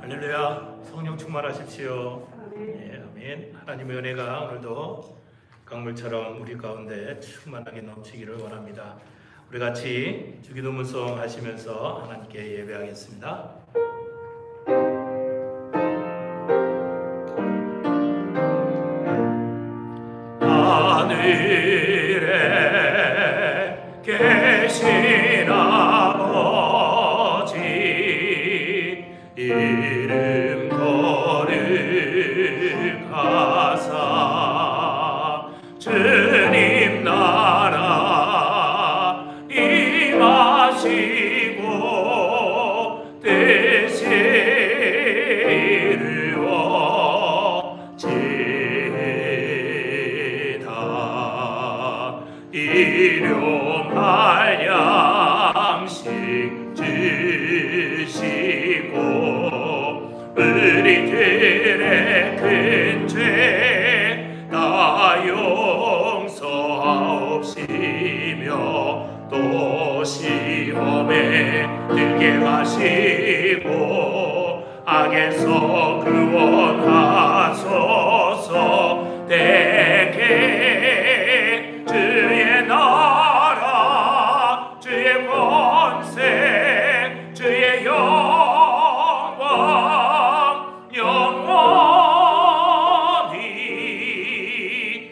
할렐루야, 성령 충만하십시오. 예, 아멘. 하나님의 은혜가 오늘도 강물처럼 우리 가운데 충만하게 넘치기를 원합니다. 우리 같이 주기도문송 하시면서 하나님께 예배하겠습니다. 하늘에 계신 아버지 이름 거룩하사 주님 나라 임하시고 뜻이 이루어지다. 일용할 양식 주시고 우리들의 큰 죄 다 용서하옵시며 또 시험에 들게 마시고 악에서 구원하소서. 대개 주의 나라 주의 권세 주의 영광 영원히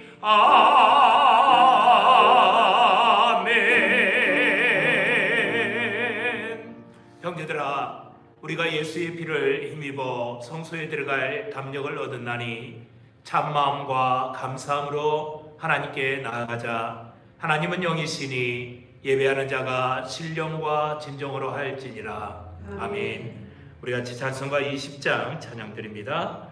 아멘. 형제들아, 우리가 예수의 피를 힘입어 성소에 들어갈 담력을 얻었나니 참마음과 감사함으로 하나님께 나아가자. 하나님은 영이시니 예배하는 자가 신령과 진정으로 할지니라. 아멘. 우리 같이 찬송가 20장 찬양 드립니다.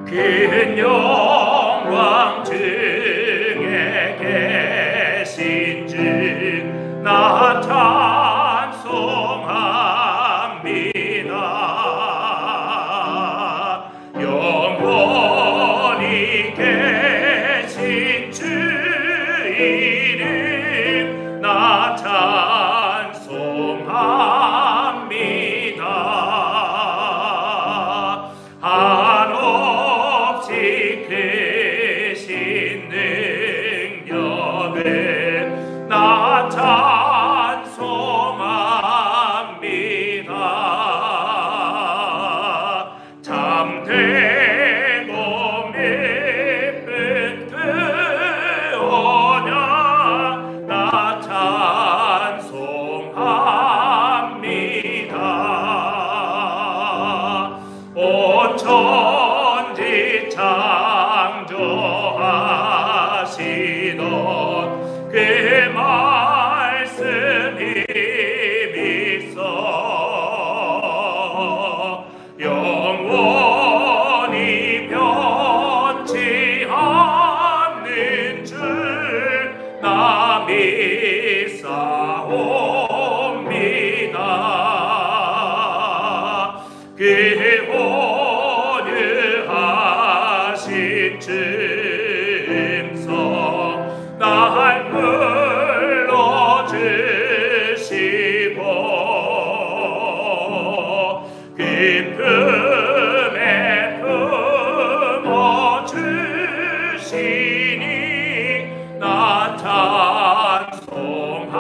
큰 영광 중에 계신 주 나 찬송합니다. 영원히 계신 주 이름 나 찬송합니다. 한없이 크신 능력을 나 찬송합니다. 참되고 미쁜 그 언약 나 찬송합니다. 온 천지 창조하시던 그 말씀 힘있어 영원히 변치 않는 줄 나 믿사옵니다. 그 온유하신 춤성 날 불러주시고 그 품에 품어주시니 나 찬송합니다.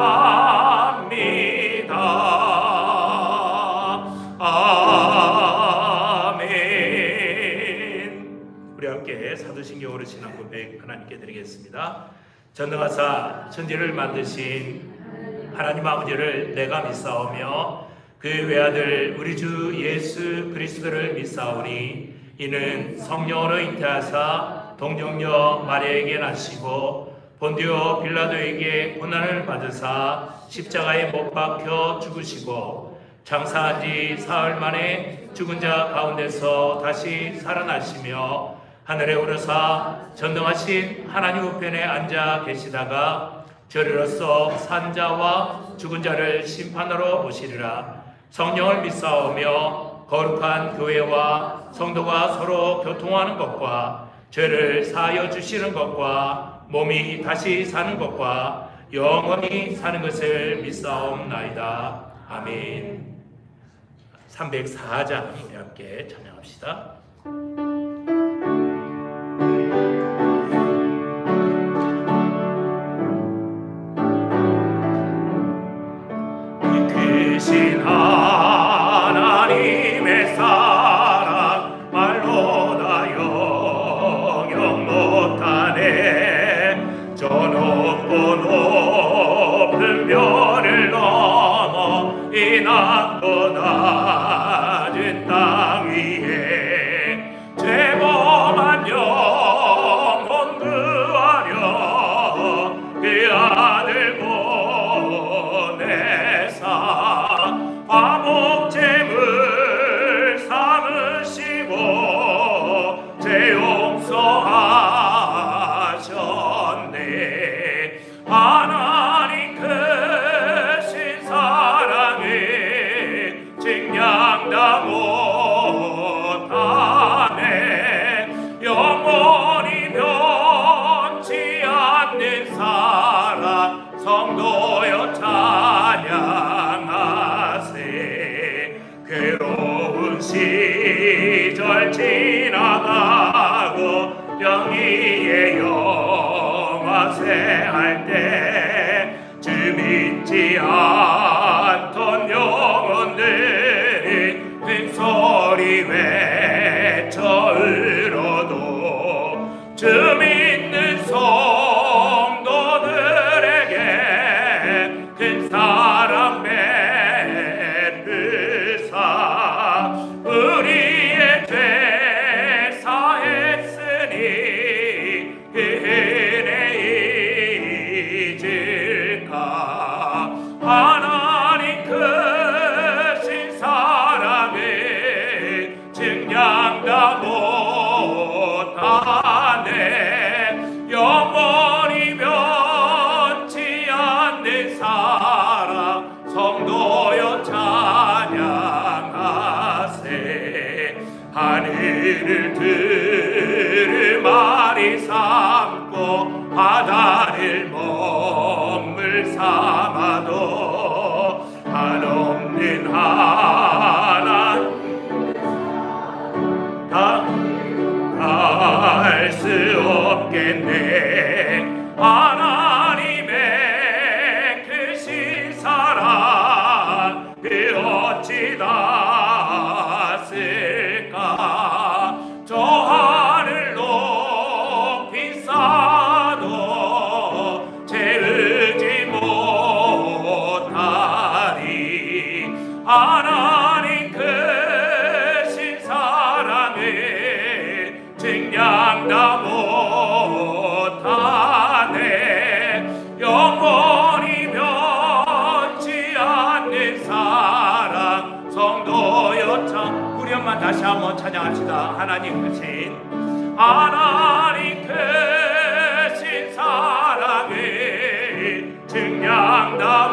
아멘. 우리 함께 사도신경으로 신앙 고백 하나님께 드리겠습니다. 전능하사 천지를 만드신 하나님 아버지를 내가 믿사오며 그 외아들 우리 주 예수 그리스도를 믿사오니 이는 성령으로 잉태하사 동정녀 마리아에게 나시고 본디오 빌라도에게 고난을 받으사 십자가에 못 박혀 죽으시고 장사한 지 사흘 만에 죽은 자 가운데서 다시 살아나시며 하늘에 오르사 전능하신 하나님 우편에 앉아 계시다가 저리로서 산 자와 죽은 자를 심판하러 오시리라. 성령을 믿사오며 거룩한 교회와 성도가 서로 교통하는 것과 죄를 사하여 주시는 것과 몸이 다시 사는 것과 영원히 사는 것을 믿사옵나이다. 아멘. 304장 우리 함께 찬양합시다. 크신 하나님의 사랑 말로 다 영영 못하네. 저 높고 높은 별을 넘어 이 낮고 낮은 땅 위에 죄범한 영혼 구하려 그 아들 보내사 화목제물 삼으시고 죄 용서하셨네. 하나님 크신 사랑에 증량다 못하네. 영원히 변치 않는 사랑 성도여 찬양하세. 괴로운 시절 지나가고 영희의 영화세할 때 주 믿지 않던 영혼들이 큰 소리 외쳐 울어도 주 믿는 성도들에게 큰 사랑 베푸사 우리의 죄 사했으니 그 은혜 잊을까. 하나님 크신 사랑을 증량다 못하네. 영원히 변치 않는 사랑 성도여 찬양하세. 하늘을 두루마리 삼고 바다를 먹물 삼아도 한없는 하나님 다 알 수 없겠네. 하나님의 크신 사랑 그 어찌 닿았을까. 저 하늘 높이 쌓아도 채우지 못하리. 하나님 크신 사랑을 증량다 못하네. 영원히 변치 않는 사랑 성도여 참. 우리 엄마 다시 한번 찬양합시다. 하나님 크신 사랑을 증량다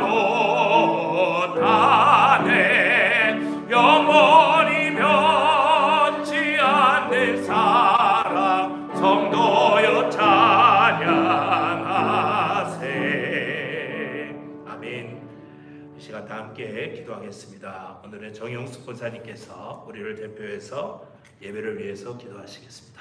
못하네. 영원히 변치 않는 사랑 성도여 찬양하세. 아멘. 이 시간 다 함께 기도하겠습니다. 오늘은 정용숙 권사님께서 우리를 대표해서 예배를 위해서 기도하시겠습니다.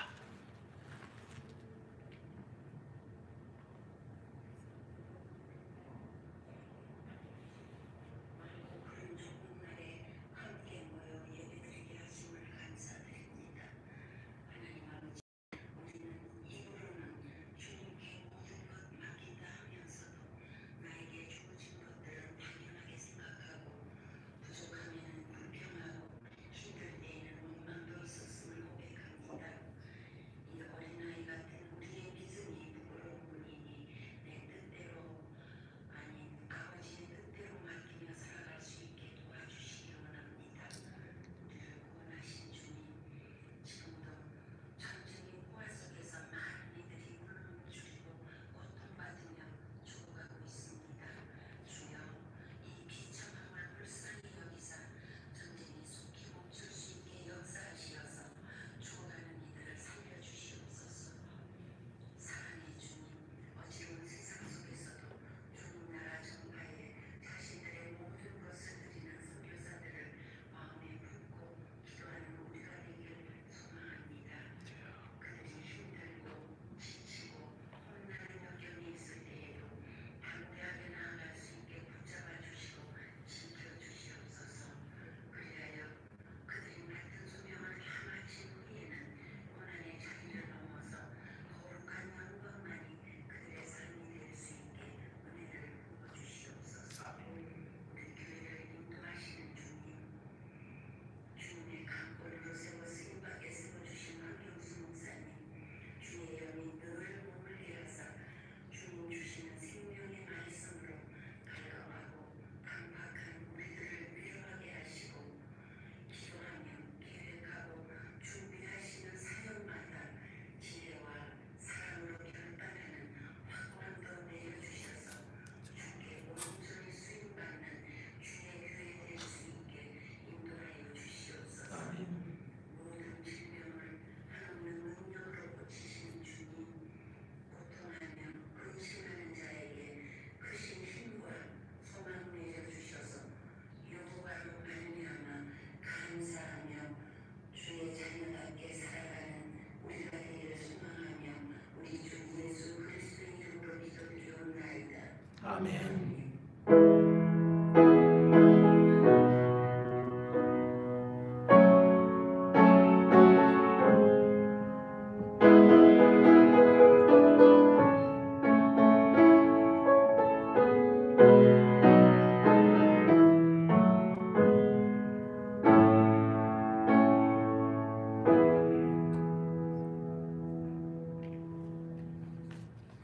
아멘.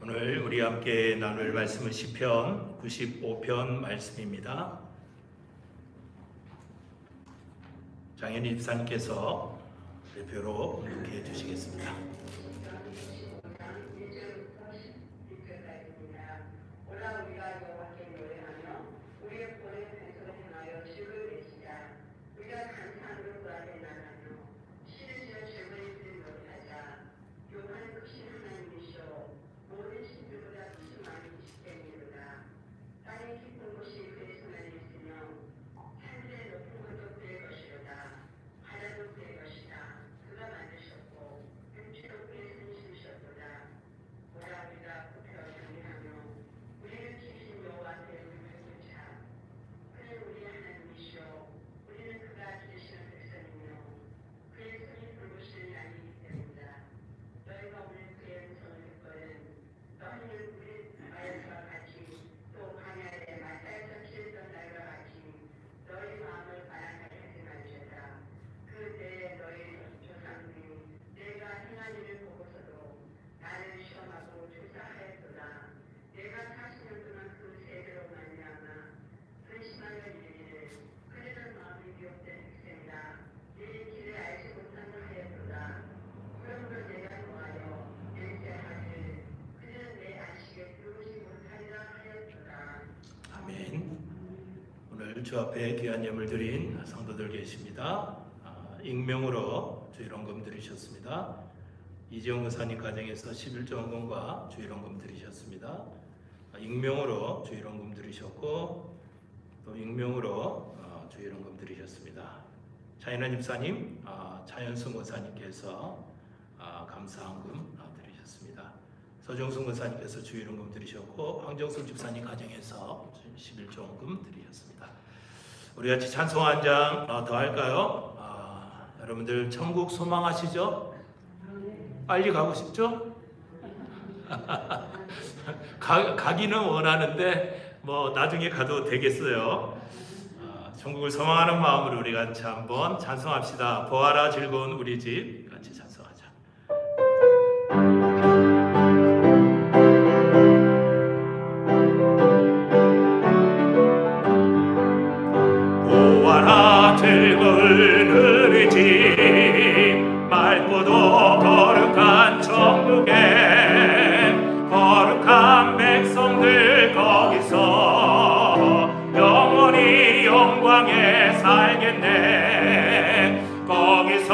오늘 우리 함께 나눌 말씀은 시편 95편 말씀입니다. 장현희 집사님께서 대표로 봉독해 주시겠습니다. 주 앞에 귀한 예물 드린 성도들 계십니다. 익명으로 주일원금 드리셨습니다. 이지영 의사님 가정에서 11조원금과 주일원금 드리셨습니다. 익명으로 주일원금 드리셨고 또 익명으로 주일원금 드리셨습니다. 차인원 집사님, 차현승 의사님께서 감사헌금 드리셨습니다. 서정숙 의사님께서 주일원금 드리셨고 황정숙 집사님 가정에서 11조원금 드리셨습니다. 우리 같이 찬송 한 장 더 할까요? 여러분들 천국 소망하시죠? 빨리 가고 싶죠? 가기는 원하는데 뭐 나중에 가도 되겠어요. 천국을 소망하는 마음으로 우리 같이 한번 찬송합시다. 보아라 즐거운 우리 집 같이 찬송하자. 즐거운 우리 집 맑고도 거룩한 천국에 거룩한 백성들 거기서 영원히 영광에 살겠네. 거기서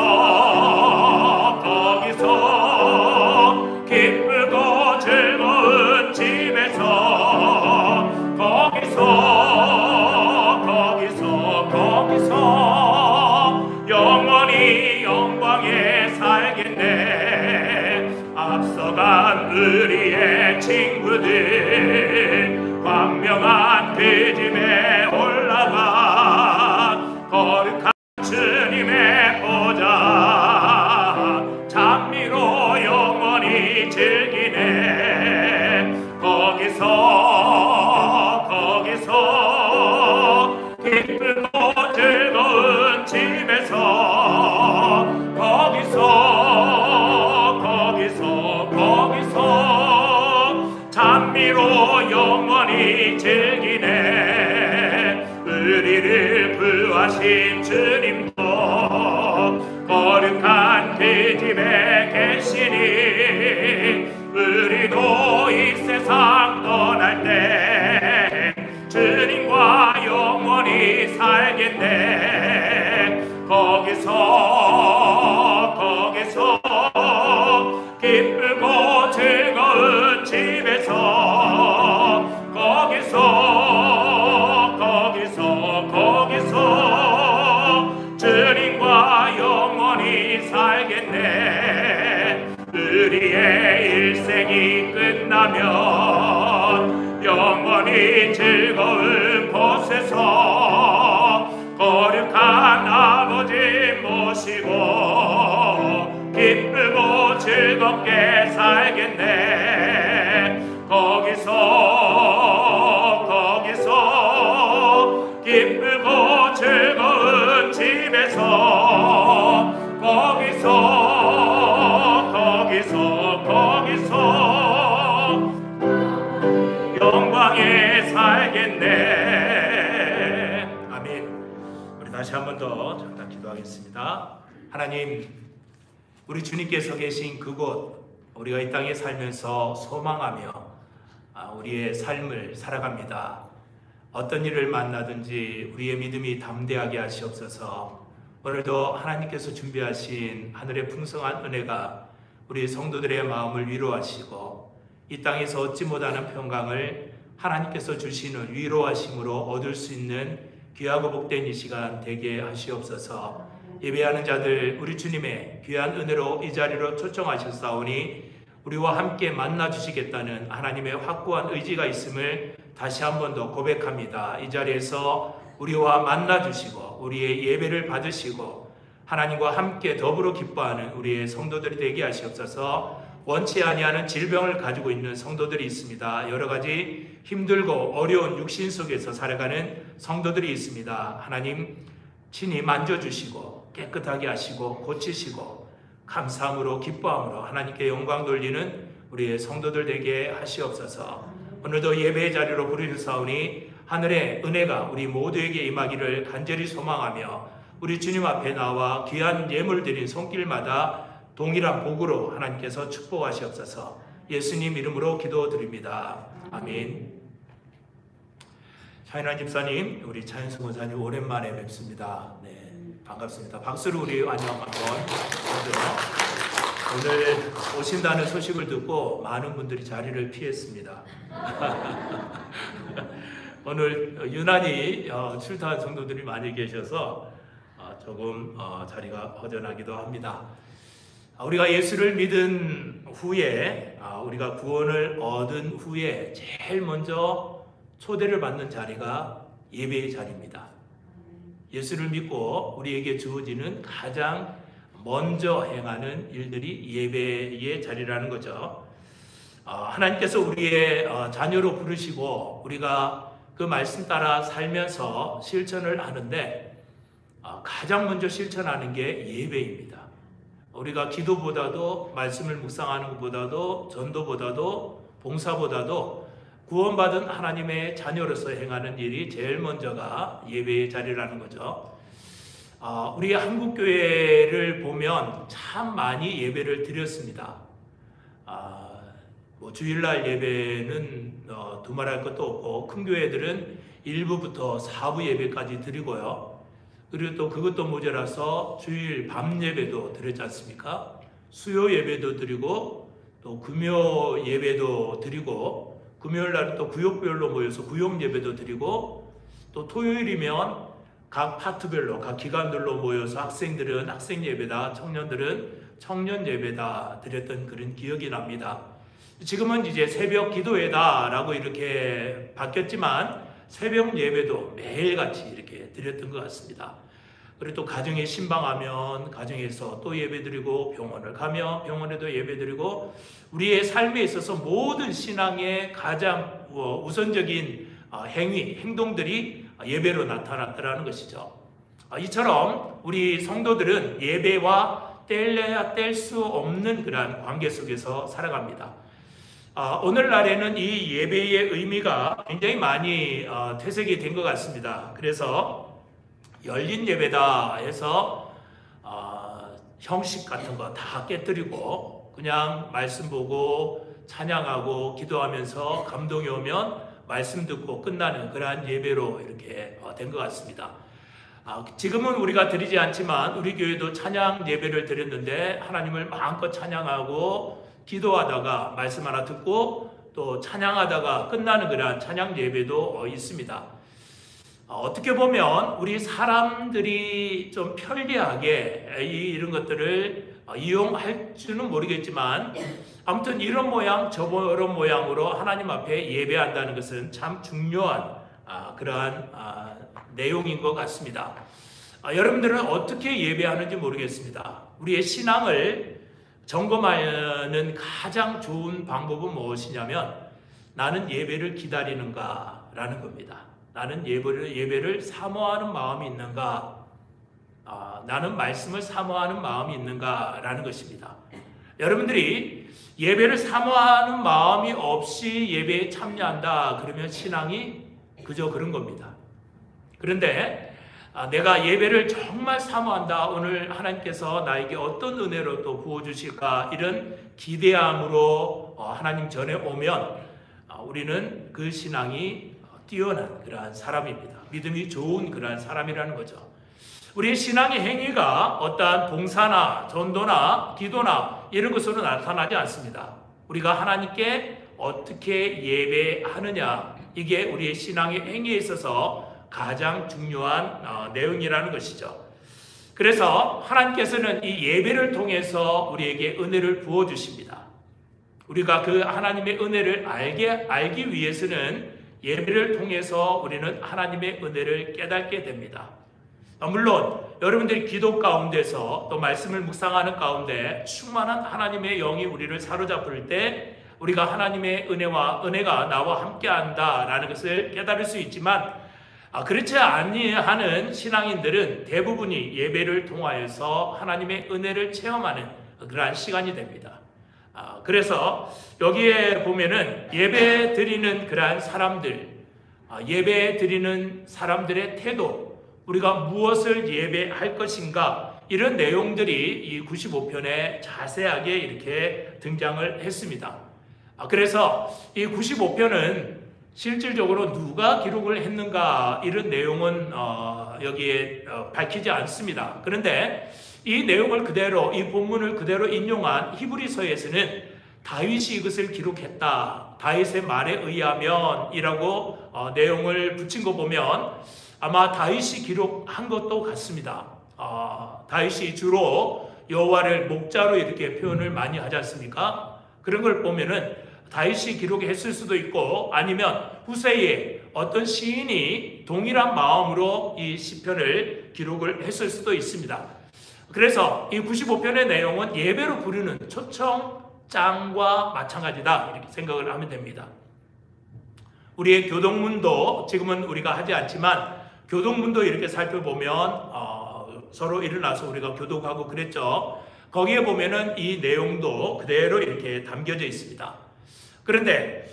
기쁘고 즐거운 집에서 거기서 영원히 영광에 살겠네. 앞서간 우리의 친구들 광명한 그 집에 올라가 거룩한 주님의 보좌 찬미로 영원히 즐기네. 거기서 기쁘고 즐거운 집에서 거기서 찬미로 영원히 즐기네. 우리를 구하신 주님도 거룩한 그 집에 계시니 우리도 이 세상 떠날 때 주님과 영원히 살겠네. 거기서 기쁘고 즐거운 집에서 거기서 주님과 영원히 살겠네. 우리의 일생이 끝나면 영원히 즐거운 곳에서 거룩한 아버지 모시고 기쁘고 즐겁게 살겠네. 거기서 기쁘고 즐거운 집에서 거기서 영광에 살겠네. 아멘. 우리 다시 한 번 더 잠깐 기도하겠습니다. 하나님, 우리 주님께서 계신 그곳, 우리가 이 땅에 살면서 소망하며 우리의 삶을 살아갑니다. 어떤 일을 만나든지 우리의 믿음이 담대하게 하시옵소서. 오늘도 하나님께서 준비하신 하늘의 풍성한 은혜가 우리 성도들의 마음을 위로하시고 이 땅에서 얻지 못하는 평강을 하나님께서 주시는 위로하심으로 얻을 수 있는 귀하고 복된 이 시간 되게 하시옵소서. 예배하는 자들 우리 주님의 귀한 은혜로 이 자리로 초청하셨사오니 우리와 함께 만나 주시겠다는 하나님의 확고한 의지가 있음을 다시 한 번 더 고백합니다. 이 자리에서 우리와 만나 주시고 우리의 예배를 받으시고 하나님과 함께 더불어 기뻐하는 우리의 성도들이 되게 하시옵소서. 원치 아니하는 질병을 가지고 있는 성도들이 있습니다. 여러 가지 힘들고 어려운 육신 속에서 살아가는 성도들이 있습니다. 하나님 친히 만져주시고 깨끗하게 하시고 고치시고 감사함으로 기뻐함으로 하나님께 영광 돌리는 우리의 성도들 되게 하시옵소서. 오늘도 예배의 자리로 부르셨사오니 하늘의 은혜가 우리 모두에게 임하기를 간절히 소망하며 우리 주님 앞에 나와 귀한 예물 드린 손길마다 동일한 복으로 하나님께서 축복하시옵소서. 예수님 이름으로 기도드립니다. 아멘. 차인환 집사님, 우리 차인수 목사님 오랜만에 뵙습니다. 네, 반갑습니다. 박수로 우리 안녕 한번 드려. 오늘 오신다는 소식을 듣고 많은 분들이 자리를 피했습니다. 오늘 유난히 출타한 성도들이 많이 계셔서 조금 자리가 허전하기도 합니다. 우리가 예수를 믿은 후에 우리가 구원을 얻은 후에 제일 먼저 초대를 받는 자리가 예배의 자리입니다. 예수를 믿고 우리에게 주어지는 가장 먼저 행하는 일들이 예배의 자리라는 거죠. 하나님께서 우리의 자녀로 부르시고 우리가 그 말씀 따라 살면서 실천을 하는데 가장 먼저 실천하는 게 예배입니다. 우리가 기도보다도 말씀을 묵상하는 것보다도 전도보다도 봉사보다도 구원받은 하나님의 자녀로서 행하는 일이 제일 먼저가 예배의 자리라는 거죠. 우리 한국교회를 보면 참 많이 예배를 드렸습니다. 주일날 예배는 두말할 것도 없고 큰 교회들은 1부부터 4부 예배까지 드리고요. 그리고 또 그것도 모자라서 주일 밤 예배도 드렸지 않습니까? 수요 예배도 드리고 또 금요 예배도 드리고 금요일 날은 또 구역별로 모여서 구역 예배도 드리고 또 토요일이면 각 파트별로 각 기관들로 모여서 학생들은 학생 예배다, 청년들은 청년 예배다 드렸던 그런 기억이 납니다. 지금은 이제 새벽 기도회다라고 이렇게 바뀌었지만 새벽 예배도 매일같이 이렇게 드렸던 것 같습니다. 그리고 또 가정에 신방하면 가정에서 또 예배드리고 병원을 가면 병원에도 예배드리고 우리의 삶에 있어서 모든 신앙의 가장 우선적인 행동들이 예배로 나타났다는 것이죠. 이처럼 우리 성도들은 예배와 뗄래야 뗄 수 없는 그러한 관계 속에서 살아갑니다. 오늘날에는 이 예배의 의미가 굉장히 많이 퇴색이 된 것 같습니다. 그래서 열린 예배다 해서 형식 같은 거 다 깨뜨리고 그냥 말씀 보고 찬양하고 기도하면서 감동이 오면 말씀 듣고 끝나는 그러한 예배로 이렇게 된 것 같습니다. 지금은 우리가 드리지 않지만 우리 교회도 찬양 예배를 드렸는데 하나님을 마음껏 찬양하고 기도하다가 말씀 하나 듣고 또 찬양하다가 끝나는 그러한 찬양 예배도 있습니다. 어떻게 보면 우리 사람들이 좀 편리하게 이런 것들을 이용할지는 모르겠지만 아무튼 이런 모양 저런 모양으로 하나님 앞에 예배한다는 것은 참 중요한 그러한 내용인 것 같습니다. 여러분들은 어떻게 예배하는지 모르겠습니다. 우리의 신앙을 점검하는 가장 좋은 방법은 무엇이냐면 나는 예배를 기다리는가 라는 겁니다. 나는 예배를 사모하는 마음이 있는가, 나는 말씀을 사모하는 마음이 있는가 라는 것입니다. 여러분들이 예배를 사모하는 마음이 없이 예배에 참여한다 그러면 신앙이 그저 그런 겁니다. 그런데 내가 예배를 정말 사모한다, 오늘 하나님께서 나에게 어떤 은혜로 또 부어주실까, 이런 기대함으로 하나님 전에 오면 우리는 그 신앙이 뛰어난 그러한 사람입니다. 믿음이 좋은 그러한 사람이라는 거죠. 우리의 신앙의 행위가 어떠한 봉사나 전도나 기도나 이런 것으로 나타나지 않습니다. 우리가 하나님께 어떻게 예배하느냐, 이게 우리의 신앙의 행위에 있어서 가장 중요한 내용이라는 것이죠. 그래서 하나님께서는 이 예배를 통해서 우리에게 은혜를 부어주십니다. 우리가 그 하나님의 은혜를 알기 위해서는 예배를 통해서 우리는 하나님의 은혜를 깨닫게 됩니다. 물론 여러분들이 기도 가운데서 또 말씀을 묵상하는 가운데 충만한 하나님의 영이 우리를 사로잡을 때 우리가 하나님의 은혜가 나와 함께한다라는 것을 깨달을 수 있지만, 그렇지 아니하는 신앙인들은 대부분이 예배를 통하여서 하나님의 은혜를 체험하는 그러한 시간이 됩니다. 그래서 여기에 보면은 예배 드리는 그러한 사람들, 예배 드리는 사람들의 태도, 우리가 무엇을 예배할 것인가, 이런 내용들이 이 95편에 자세하게 이렇게 등장을 했습니다. 그래서 이 95편은 실질적으로 누가 기록을 했는가, 이런 내용은 여기에 밝히지 않습니다. 그런데 이 내용을 그대로, 이 본문을 그대로 인용한 히브리서에서는 다윗이 이것을 기록했다, 다윗의 말에 의하면 이라고 내용을 붙인 거 보면 아마 다윗이 기록한 것도 같습니다. 다윗이 주로 여호와를 목자로 이렇게 표현을 많이 하지 않습니까? 그런 걸 보면은 다윗이 기록했을 수도 있고, 아니면 후세에 어떤 시인이 동일한 마음으로 이 시편을 기록을 했을 수도 있습니다. 그래서 이 95편의 내용은 예배로 부르는 초청장과 마찬가지다, 이렇게 생각을 하면 됩니다. 우리의 교동문도 지금은 우리가 하지 않지만 교동문도 이렇게 살펴보면 서로 일어나서 우리가 교독하고 그랬죠. 거기에 보면은 이 내용도 그대로 이렇게 담겨져 있습니다. 그런데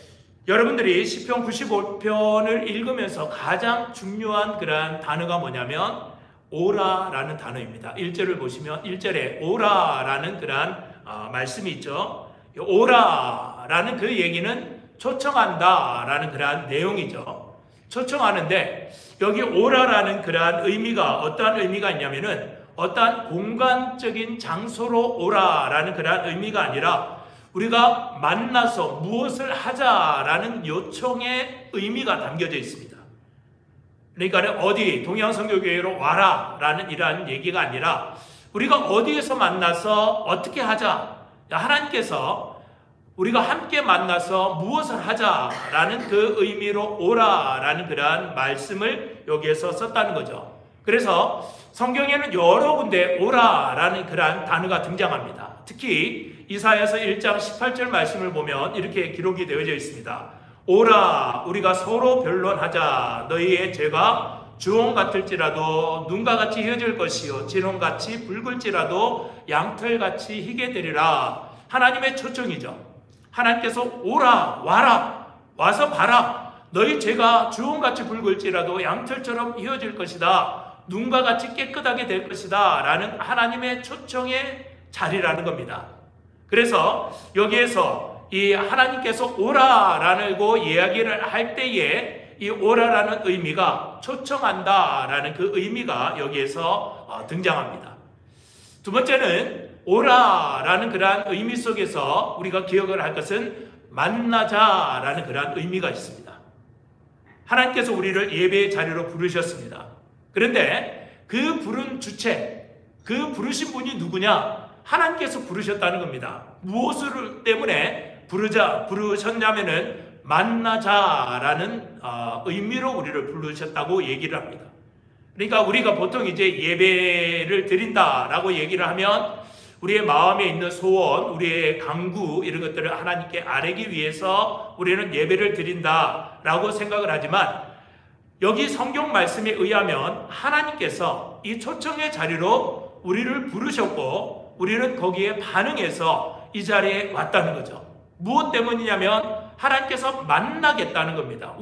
여러분들이 시편 95편을 읽으면서 가장 중요한 그러한 단어가 뭐냐면 오라라는 단어입니다. 1절을 보시면 1절에 오라라는 그러한 말씀이 있죠. 오라라는 그 얘기는 초청한다라는 그러한 내용이죠. 초청하는데 여기 오라라는 그러한 의미가 어떠한 의미가 있냐면은 어떠한 공간적인 장소로 오라라는 그러한 의미가 아니라 우리가 만나서 무엇을 하자라는 요청의 의미가 담겨져 있습니다. 그러니까 어디 동양선교교회로 와라라는 이러한 얘기가 아니라 우리가 어디에서 만나서 어떻게 하자, 하나님께서 우리가 함께 만나서 무엇을 하자라는 그 의미로 오라라는 그러한 말씀을 여기에서 썼다는 거죠. 그래서 성경에는 여러 군데 오라라는 그러한 단어가 등장합니다. 특히 이사야서 1장 18절 말씀을 보면 이렇게 기록이 되어져 있습니다. 오라, 우리가 서로 변론하자. 너희의 죄가 주홍 같을지라도 눈과 같이 휘어질 것이요 진홍같이 붉을지라도 양털같이 희게 되리라. 하나님의 초청이죠. 하나님께서 오라, 와라, 와서 봐라. 너희 죄가 주홍같이 붉을지라도 양털처럼 휘어질 것이다. 눈과 같이 깨끗하게 될 것이다. 라는 하나님의 초청의 자리라는 겁니다. 그래서 여기에서 이 하나님께서 오라라고 이야기를 할 때에 이 오라라는 의미가 초청한다라는 그 의미가 여기에서 등장합니다. 두 번째는 오라라는 그러한 의미 속에서 우리가 기억을 할 것은 만나자라는 그러한 의미가 있습니다. 하나님께서 우리를 예배의 자리로 부르셨습니다. 그런데 그 부른 주체, 그 부르신 분이 누구냐? 하나님께서 부르셨다는 겁니다. 무엇을 때문에 부르셨냐면은 만나자라는 의미로 우리를 부르셨다고 얘기를 합니다. 그러니까 우리가 보통 이제 예배를 드린다라고 얘기를 하면 우리의 마음에 있는 소원, 우리의 간구 이런 것들을 하나님께 아뢰기 위해서 우리는 예배를 드린다라고 생각을 하지만 여기 성경 말씀에 의하면 하나님께서 이 초청의 자리로 우리를 부르셨고 우리는 거기에 반응해서 이 자리에 왔다는 거죠. 무엇 때문이냐면 하나님께서 만나겠다는 겁니다.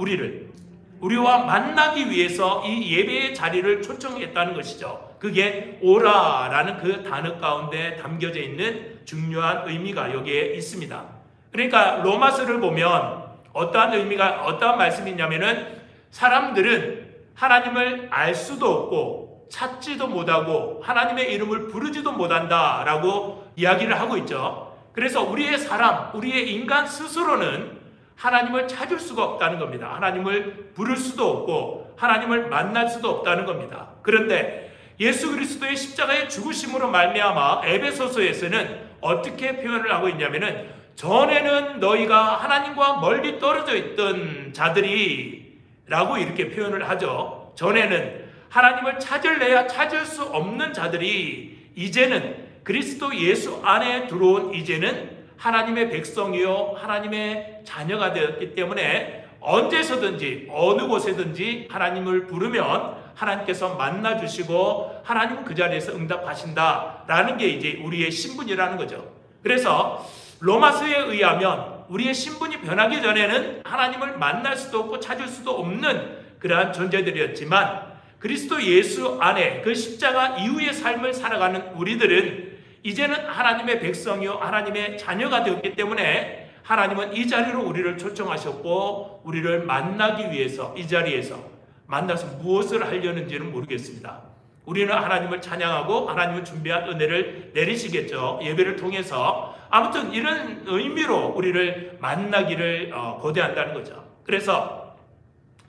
우리와 만나기 위해서 이 예배의 자리를 초청했다는 것이죠. 그게 오라라는 그 단어 가운데 담겨져 있는 중요한 의미가 여기에 있습니다. 그러니까 로마서를 보면 어떠한 말씀이 있냐면은 사람들은 하나님을 알 수도 없고 찾지도 못하고 하나님의 이름을 부르지도 못한다라고 이야기를 하고 있죠. 그래서 우리의 인간 스스로는 하나님을 찾을 수가 없다는 겁니다. 하나님을 부를 수도 없고 하나님을 만날 수도 없다는 겁니다. 그런데 예수 그리스도의 십자가의 죽으심으로 말미암아 에베소서에서는 어떻게 표현을 하고 있냐면은 전에는 너희가 하나님과 멀리 떨어져 있던 자들이 라고 이렇게 표현을 하죠. 전에는 하나님을 찾을래야 찾을 수 없는 자들이 이제는 그리스도 예수 안에 들어온 이제는 하나님의 백성이요 하나님의 자녀가 되었기 때문에 언제서든지 어느 곳에든지 하나님을 부르면 하나님께서 만나주시고 하나님은 그 자리에서 응답하신다라는 게 이제 우리의 신분이라는 거죠. 그래서 로마서에 의하면 우리의 신분이 변하기 전에는 하나님을 만날 수도 없고 찾을 수도 없는 그러한 존재들이었지만 그리스도 예수 안에 그 십자가 이후의 삶을 살아가는 우리들은 이제는 하나님의 백성이요 하나님의 자녀가 되었기 때문에 하나님은 이 자리로 우리를 초청하셨고 우리를 만나기 위해서 이 자리에서 만나서 무엇을 하려는지는 모르겠습니다. 우리는 하나님을 찬양하고 하나님을 준비한 은혜를 내리시겠죠. 예배를 통해서 아무튼 이런 의미로 우리를 만나기를 고대한다는 거죠. 그래서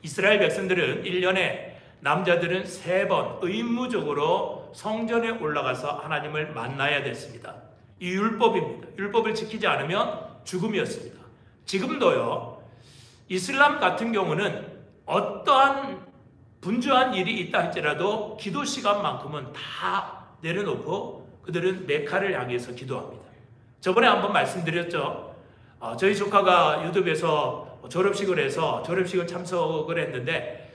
이스라엘 백성들은 1년에 남자들은 3번 의무적으로 성전에 올라가서 하나님을 만나야 됐습니다. 이 율법입니다. 율법을 지키지 않으면 죽음이었습니다. 지금도요. 이슬람 같은 경우는 어떠한 분주한 일이 있다 할지라도 기도 시간만큼은 다 내려놓고 그들은 메카를 향해서 기도합니다. 저번에 한번 말씀드렸죠. 저희 조카가 유튜브에서 졸업식을 해서 졸업식을 참석을 했는데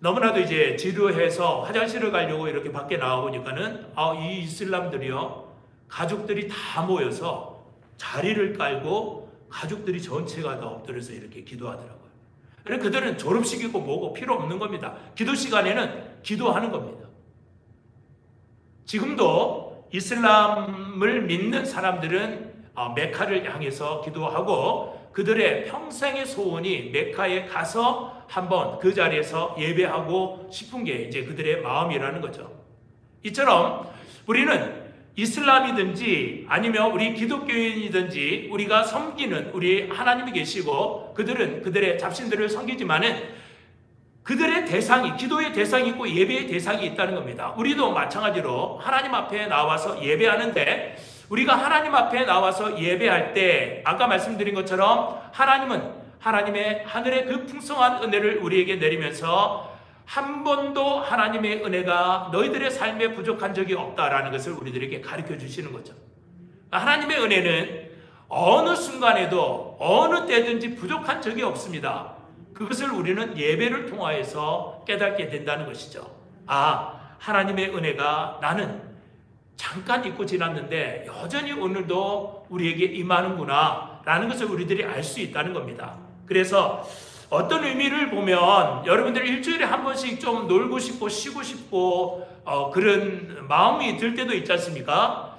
너무나도 이제 지루해서 화장실을 가려고 이렇게 밖에 나와보니까는 이 이슬람들이요 가족들이 다 모여서 자리를 깔고 가족들이 전체가 다 엎드려서 이렇게 기도하더라고요. 그래서 그들은 졸업식이고 뭐고 필요 없는 겁니다. 기도 시간에는 기도하는 겁니다. 지금도 이슬람을 믿는 사람들은 메카를 향해서 기도하고 그들의 평생의 소원이 메카에 가서 한번 그 자리에서 예배하고 싶은 게 이제 그들의 마음이라는 거죠. 이처럼 우리는 이슬람이든지 아니면 우리 기독교인이든지 우리가 섬기는 우리 하나님이 계시고 그들은 그들의 잡신들을 섬기지만은 그들의 대상이 기도의 대상이 있고 예배의 대상이 있다는 겁니다. 우리도 마찬가지로 하나님 앞에 나와서 예배하는데 우리가 하나님 앞에 나와서 예배할 때 아까 말씀드린 것처럼 하나님은 하나님의 하늘의 그 풍성한 은혜를 우리에게 내리면서 한 번도 하나님의 은혜가 너희들의 삶에 부족한 적이 없다라는 것을 우리들에게 가르쳐 주시는 거죠. 하나님의 은혜는 어느 순간에도 어느 때든지 부족한 적이 없습니다. 그것을 우리는 예배를 통하여서 깨닫게 된다는 것이죠. 하나님의 은혜가 나는 잠깐 잊고 지났는데 여전히 오늘도 우리에게 임하는구나 라는 것을 우리들이 알 수 있다는 겁니다. 그래서 어떤 의미를 보면 여러분들 일주일에 한 번씩 좀 놀고 싶고 쉬고 싶고 그런 마음이 들 때도 있지 않습니까?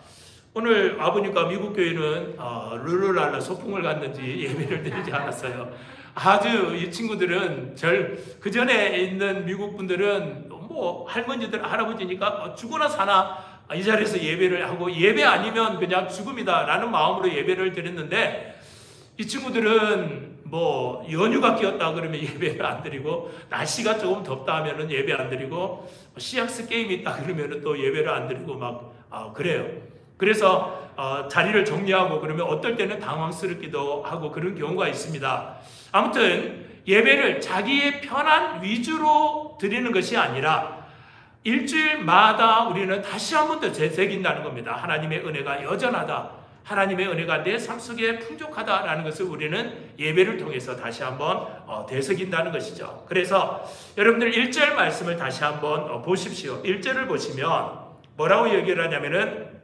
오늘 와보니까 미국 교회는 룰루랄라 소풍을 갔는지 예배를 드리지 않았어요. 아주 이 친구들은 그 전에 있는 미국 분들은 뭐 할머니들 할아버지니까 죽으나 사나 이 자리에서 예배를 하고 예배 아니면 그냥 죽음이다 라는 마음으로 예배를 드렸는데 이 친구들은 뭐 연휴가 끼었다 그러면 예배를 안 드리고 날씨가 조금 덥다 하면은 예배 안 드리고 시약스 게임이 있다 그러면은 또 예배를 안 드리고 막 그래요. 그래서 자리를 정리하고 그러면 어떨 때는 당황스럽기도 하고 그런 경우가 있습니다. 아무튼 예배를 자기의 편한 위주로 드리는 것이 아니라 일주일마다 우리는 다시 한 번 더 되새긴다는 겁니다. 하나님의 은혜가 여전하다, 하나님의 은혜가 내 삶 속에 풍족하다라는 것을 우리는 예배를 통해서 다시 한번 되새긴다는 것이죠. 그래서 여러분들 1절 말씀을 다시 한번 보십시오. 1절을 보시면 뭐라고 얘기를 하냐면은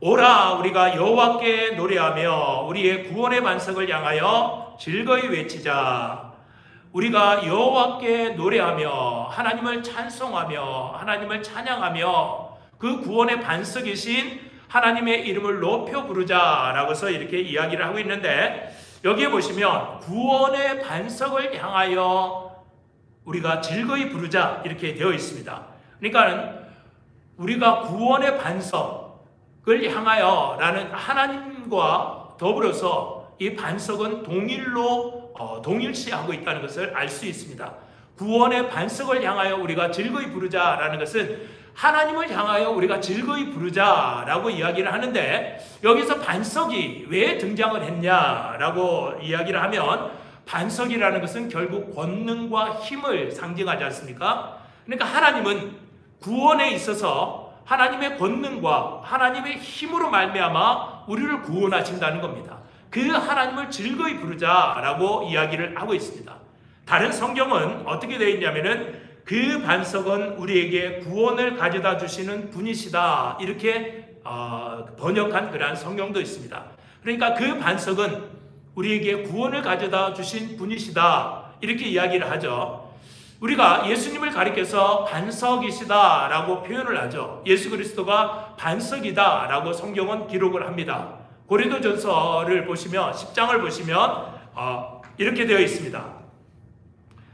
오라 우리가 여호와께 노래하며 우리의 구원의 반석을 향하여 즐거이 외치자. 우리가 여호와께 노래하며 하나님을 찬송하며 하나님을 찬양하며 그 구원의 반석이신 하나님의 이름을 높여 부르자라고서 이렇게 이야기를 하고 있는데, 여기에 보시면 구원의 반석을 향하여 우리가 즐거이 부르자 이렇게 되어 있습니다. 그러니까 우리가 구원의 반석을 향하여 라는 하나님과 더불어서 이 반석은 동일시하고 있다는 것을 알 수 있습니다. 구원의 반석을 향하여 우리가 즐거이 부르자라는 것은 하나님을 향하여 우리가 즐거이 부르자라고 이야기를 하는데, 여기서 반석이 왜 등장을 했냐라고 이야기를 하면 반석이라는 것은 결국 권능과 힘을 상징하지 않습니까? 그러니까 하나님은 구원에 있어서 하나님의 권능과 하나님의 힘으로 말미암아 우리를 구원하신다는 겁니다. 그 하나님을 즐거이 부르자라고 이야기를 하고 있습니다. 다른 성경은 어떻게 되어 있냐면은 그 반석은 우리에게 구원을 가져다 주시는 분이시다 이렇게 번역한 그러한 성경도 있습니다. 그러니까 그 반석은 우리에게 구원을 가져다 주신 분이시다 이렇게 이야기를 하죠. 우리가 예수님을 가리켜서 반석이시다라고 표현을 하죠. 예수 그리스도가 반석이다라고 성경은 기록을 합니다. 고린도전서를 보시면 10장을 보시면 이렇게 되어 있습니다.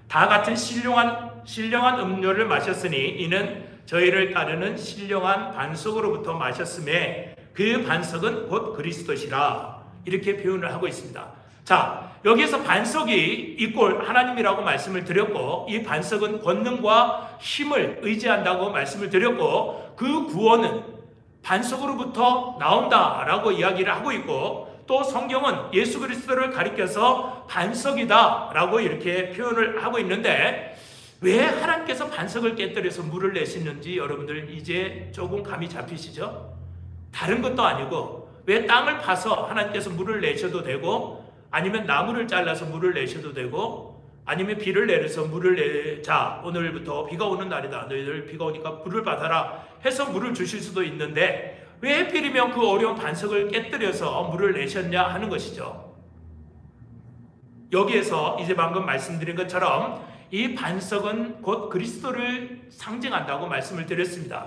다 같은 신령한 음료를 마셨으니 이는 저희를 따르는 신령한 반석으로부터 마셨음에 그 반석은 곧 그리스도시라 이렇게 표현을 하고 있습니다. 자, 여기에서 반석이 이꼴 하나님이라고 말씀을 드렸고, 이 반석은 권능과 힘을 의지한다고 말씀을 드렸고, 그 구원은 반석으로부터 나온다라고 이야기를 하고 있고, 또 성경은 예수 그리스도를 가리켜서 반석이다라고 이렇게 표현을 하고 있는데, 왜 하나님께서 반석을 깨뜨려서 물을 내시는지 여러분들 이제 조금 감이 잡히시죠? 다른 것도 아니고 왜 땅을 파서 하나님께서 물을 내셔도 되고, 아니면 나무를 잘라서 물을 내셔도 되고, 아니면 비를 내려서 자 오늘부터 비가 오는 날이다, 너희들 비가 오니까 불을 받아라 해서 물을 주실 수도 있는데, 왜 하필이면 그 어려운 반석을 깨뜨려서 물을 내셨냐 하는 것이죠. 여기에서 이제 방금 말씀드린 것처럼 이 반석은 곧 그리스도를 상징한다고 말씀을 드렸습니다.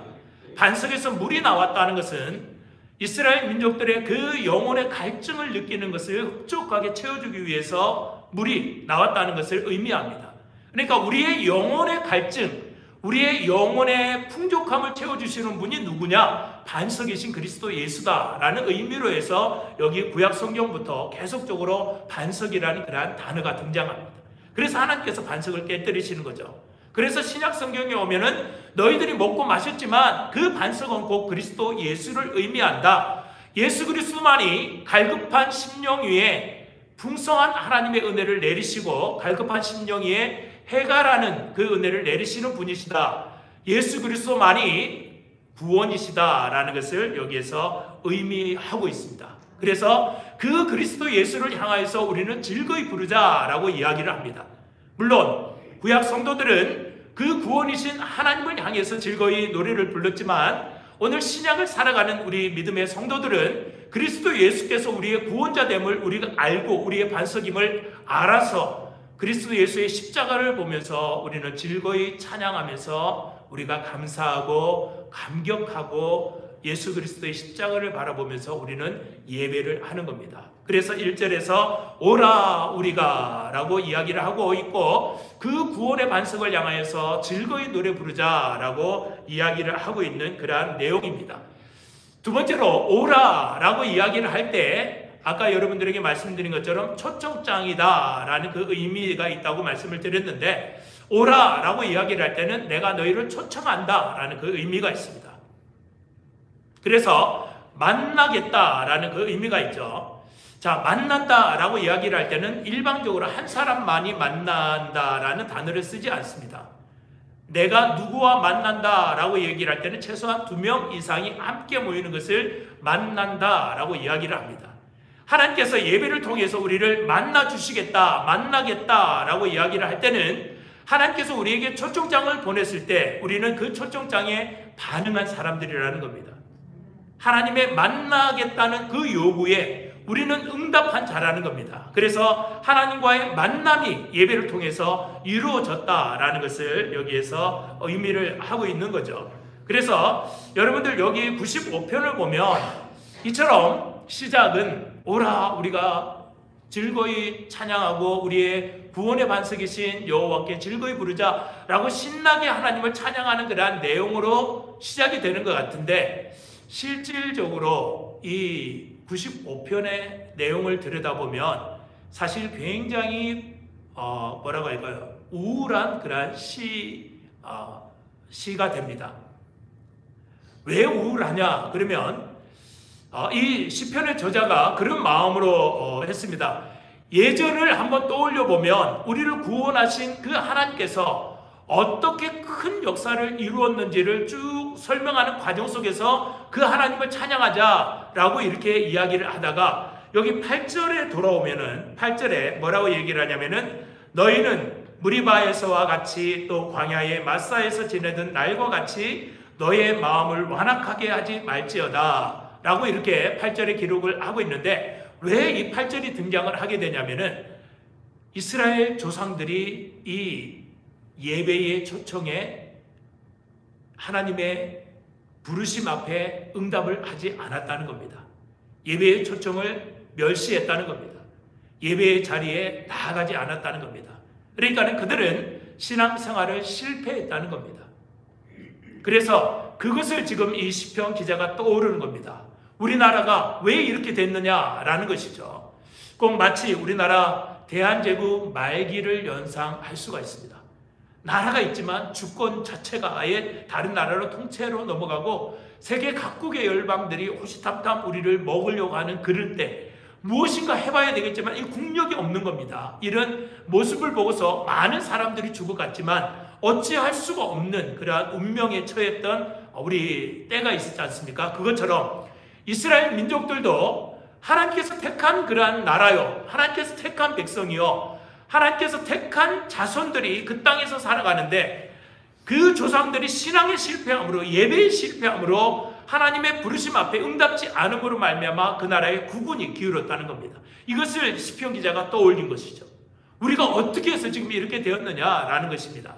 반석에서 물이 나왔다는 것은 이스라엘 민족들의 그 영혼의 갈증을 느끼는 것을 흡족하게 채워주기 위해서 물이 나왔다는 것을 의미합니다. 그러니까 우리의 영혼의 갈증, 우리의 영혼의 풍족함을 채워주시는 분이 누구냐? 반석이신 그리스도 예수다라는 의미로 해서 여기 구약 성경부터 계속적으로 반석이라는 그러한 단어가 등장합니다. 그래서 하나님께서 반석을 깨뜨리시는 거죠. 그래서 신약 성경에 오면은 너희들이 먹고 마셨지만 그 반석은 곧 그리스도 예수를 의미한다. 예수 그리스도만이 갈급한 심령 위에 풍성한 하나님의 은혜를 내리시고 갈급한 심령 위에 해가라는 그 은혜를 내리시는 분이시다. 예수 그리스도만이 구원이시다라는 것을 여기에서 의미하고 있습니다. 그래서 그 그리스도 예수를 향하여서 우리는 즐거이 부르자라고 이야기를 합니다. 물론 구약 성도들은 그 구원이신 하나님을 향해서 즐거이 노래를 불렀지만, 오늘 신약을 살아가는 우리 믿음의 성도들은 그리스도 예수께서 우리의 구원자됨을 우리가 알고 우리의 반석임을 알아서 그리스도 예수의 십자가를 보면서 우리는 즐거이 찬양하면서 우리가 감사하고 감격하고 예수 그리스도의 십자가를 바라보면서 우리는 예배를 하는 겁니다. 그래서 1절에서 오라 우리가 라고 이야기를 하고 있고, 그 구원의 반석을 향하여서 즐거이 노래 부르자 라고 이야기를 하고 있는 그러한 내용입니다. 두 번째로 오라 라고 이야기를 할 때 아까 여러분들에게 말씀드린 것처럼 초청장이다 라는 그 의미가 있다고 말씀을 드렸는데, 오라 라고 이야기를 할 때는 내가 너희를 초청한다 라는 그 의미가 있습니다. 그래서 만나겠다라는 그 의미가 있죠. 자, 만난다라고 이야기를 할 때는 일방적으로 한 사람만이 만난다라는 단어를 쓰지 않습니다. 내가 누구와 만난다라고 얘기를 할 때는 최소한 2명 이상이 함께 모이는 것을 만난다라고 이야기를 합니다. 하나님께서 예배를 통해서 우리를 만나 주시겠다, 만나겠다라고 이야기를 할 때는 하나님께서 우리에게 초청장을 보냈을 때 우리는 그 초청장에 반응한 사람들이라는 겁니다. 하나님의 만나겠다는 그 요구에 우리는 응답한 자라는 겁니다. 그래서 하나님과의 만남이 예배를 통해서 이루어졌다라는 것을 여기에서 의미를 하고 있는 거죠. 그래서 여러분들 여기 95편을 보면 이처럼 시작은 오라 우리가 즐거이 찬양하고 우리의 구원의 반석이신 여호와께 즐거이 부르자라고 신나게 하나님을 찬양하는 그러한 내용으로 시작이 되는 것 같은데, 실질적으로 이 95편의 내용을 들여다보면 사실 굉장히 뭐라고 할까요? 우울한 그러한 시가 됩니다. 왜 우울하냐? 그러면 이 시편의 저자가 그런 마음으로 했습니다. 예전을 한번 떠올려 보면 우리를 구원하신 그 하나님께서 어떻게 큰 역사를 이루었는지를 쭉 설명하는 과정 속에서 그 하나님을 찬양하자라고 이렇게 이야기를 하다가 여기 8절에 돌아오면은 8절에 뭐라고 얘기를 하냐면은 너희는 무리바에서와 같이 또 광야의 마사에서 지내던 날과 같이 너의 마음을 완악하게 하지 말지어다 라고 이렇게 8절에 기록을 하고 있는데, 왜 이 8절이 등장을 하게 되냐면은 이스라엘 조상들이 이 예배의 초청에 하나님의 부르심 앞에 응답을 하지 않았다는 겁니다. 예배의 초청을 멸시했다는 겁니다. 예배의 자리에 나아가지 않았다는 겁니다. 그러니까 그들은 신앙생활을 실패했다는 겁니다. 그래서 그것을 지금 이 시편 기자가 떠오르는 겁니다. 우리나라가 왜 이렇게 됐느냐라는 것이죠. 꼭 마치 우리나라 대한제국 말기를 연상할 수가 있습니다. 나라가 있지만 주권 자체가 아예 다른 나라로 통째로 넘어가고 세계 각국의 열방들이 호시탐탐 우리를 먹으려고 하는 그럴 때 무엇인가 해봐야 되겠지만 이 국력이 없는 겁니다. 이런 모습을 보고서 많은 사람들이 죽어갔지만 어찌할 수가 없는 그러한 운명에 처했던 우리 때가 있었지 않습니까? 그것처럼 이스라엘 민족들도 하나님께서 택한 그러한 나라요, 하나님께서 택한 백성이요, 하나님께서 택한 자손들이 그 땅에서 살아가는데 그 조상들이 신앙에 실패함으로, 예배에 실패함으로 하나님의 부르심 앞에 응답지 않음으로 말미암아 그 나라의 국운이 기울었다는 겁니다. 이것을 시편 기자가 떠올린 것이죠. 우리가 어떻게 해서 지금 이렇게 되었느냐라는 것입니다.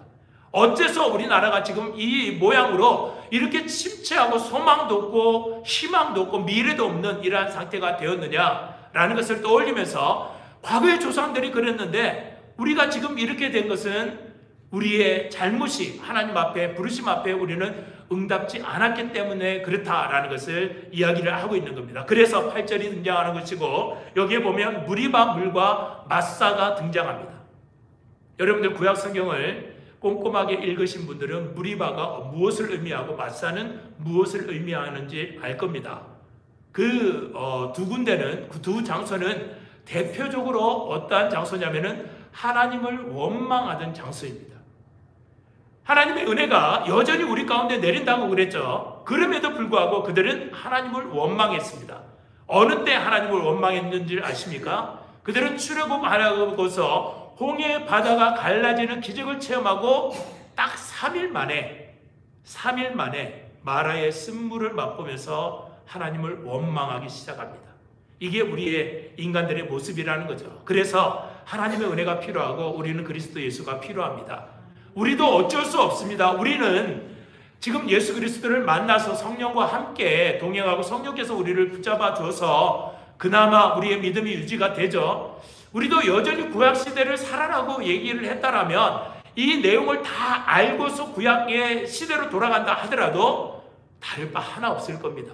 어째서 우리나라가 지금 이 모양으로 이렇게 침체하고 소망도 없고 희망도 없고 미래도 없는 이러한 상태가 되었느냐라는 것을 떠올리면서 과거의 조상들이 그랬는데 우리가 지금 이렇게 된 것은 우리의 잘못이 하나님 앞에 부르심 앞에 우리는 응답지 않았기 때문에 그렇다라는 것을 이야기를 하고 있는 겁니다. 그래서 8절이 등장하는 것이고 여기에 보면 무리바 물과 마사가 등장합니다. 여러분들 구약 성경을 꼼꼼하게 읽으신 분들은 무리바가 무엇을 의미하고 마사는 무엇을 의미하는지 알 겁니다. 그 두 군데는, 그 두 장소는 대표적으로 어떠한 장소냐면은 하나님을 원망하던 장소입니다. 하나님의 은혜가 여전히 우리 가운데 내린다고 그랬죠. 그럼에도 불구하고 그들은 하나님을 원망했습니다. 어느 때 하나님을 원망했는지 아십니까? 그들은 출애굽하고서 홍해 바다가 갈라지는 기적을 체험하고 딱 3일 만에 마라의 쓴물을 맛보면서 하나님을 원망하기 시작합니다. 이게 우리의 인간들의 모습이라는 거죠. 그래서 하나님의 은혜가 필요하고 우리는 그리스도 예수가 필요합니다. 우리도 어쩔 수 없습니다. 우리는 지금 예수 그리스도를 만나서 성령과 함께 동행하고 성령께서 우리를 붙잡아 주어서 그나마 우리의 믿음이 유지가 되죠. 우리도 여전히 구약시대를 살아라고 얘기를 했다라면 이 내용을 다 알고서 구약의 시대로 돌아간다 하더라도 다를 바 하나 없을 겁니다.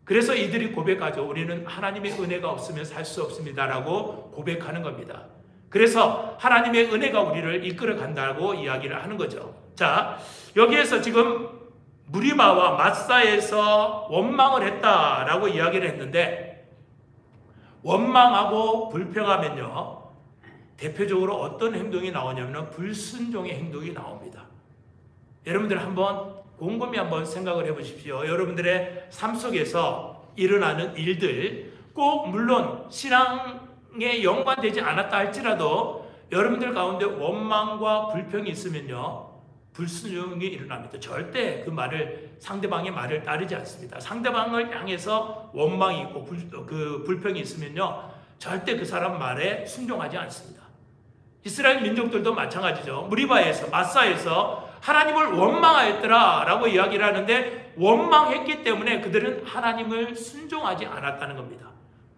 그래서 이들이 고백하죠. 우리는 하나님의 은혜가 없으면 살 수 없습니다라고 고백하는 겁니다. 그래서 하나님의 은혜가 우리를 이끌어 간다고 이야기를 하는 거죠. 자, 여기에서 지금 무리바와 마사에서 원망을 했다라고 이야기를 했는데, 원망하고 불평하면요, 대표적으로 어떤 행동이 나오냐면 불순종의 행동이 나옵니다. 여러분들 한번 곰곰이 한번 생각을 해보십시오. 여러분들의 삶 속에서 일어나는 일들, 꼭 물론 신앙에 연관되지 않았다 할지라도 여러분들 가운데 원망과 불평이 있으면요, 불순종이 일어납니다. 절대 그 말을, 상대방의 말을 따르지 않습니다. 상대방을 향해서 원망이 있고 불평이 있으면요, 절대 그 사람 말에 순종하지 않습니다. 이스라엘 민족들도 마찬가지죠. 무리바에서, 마사에서 하나님을 원망하였더라 라고 이야기를 하는데, 원망했기 때문에 그들은 하나님을 순종하지 않았다는 겁니다.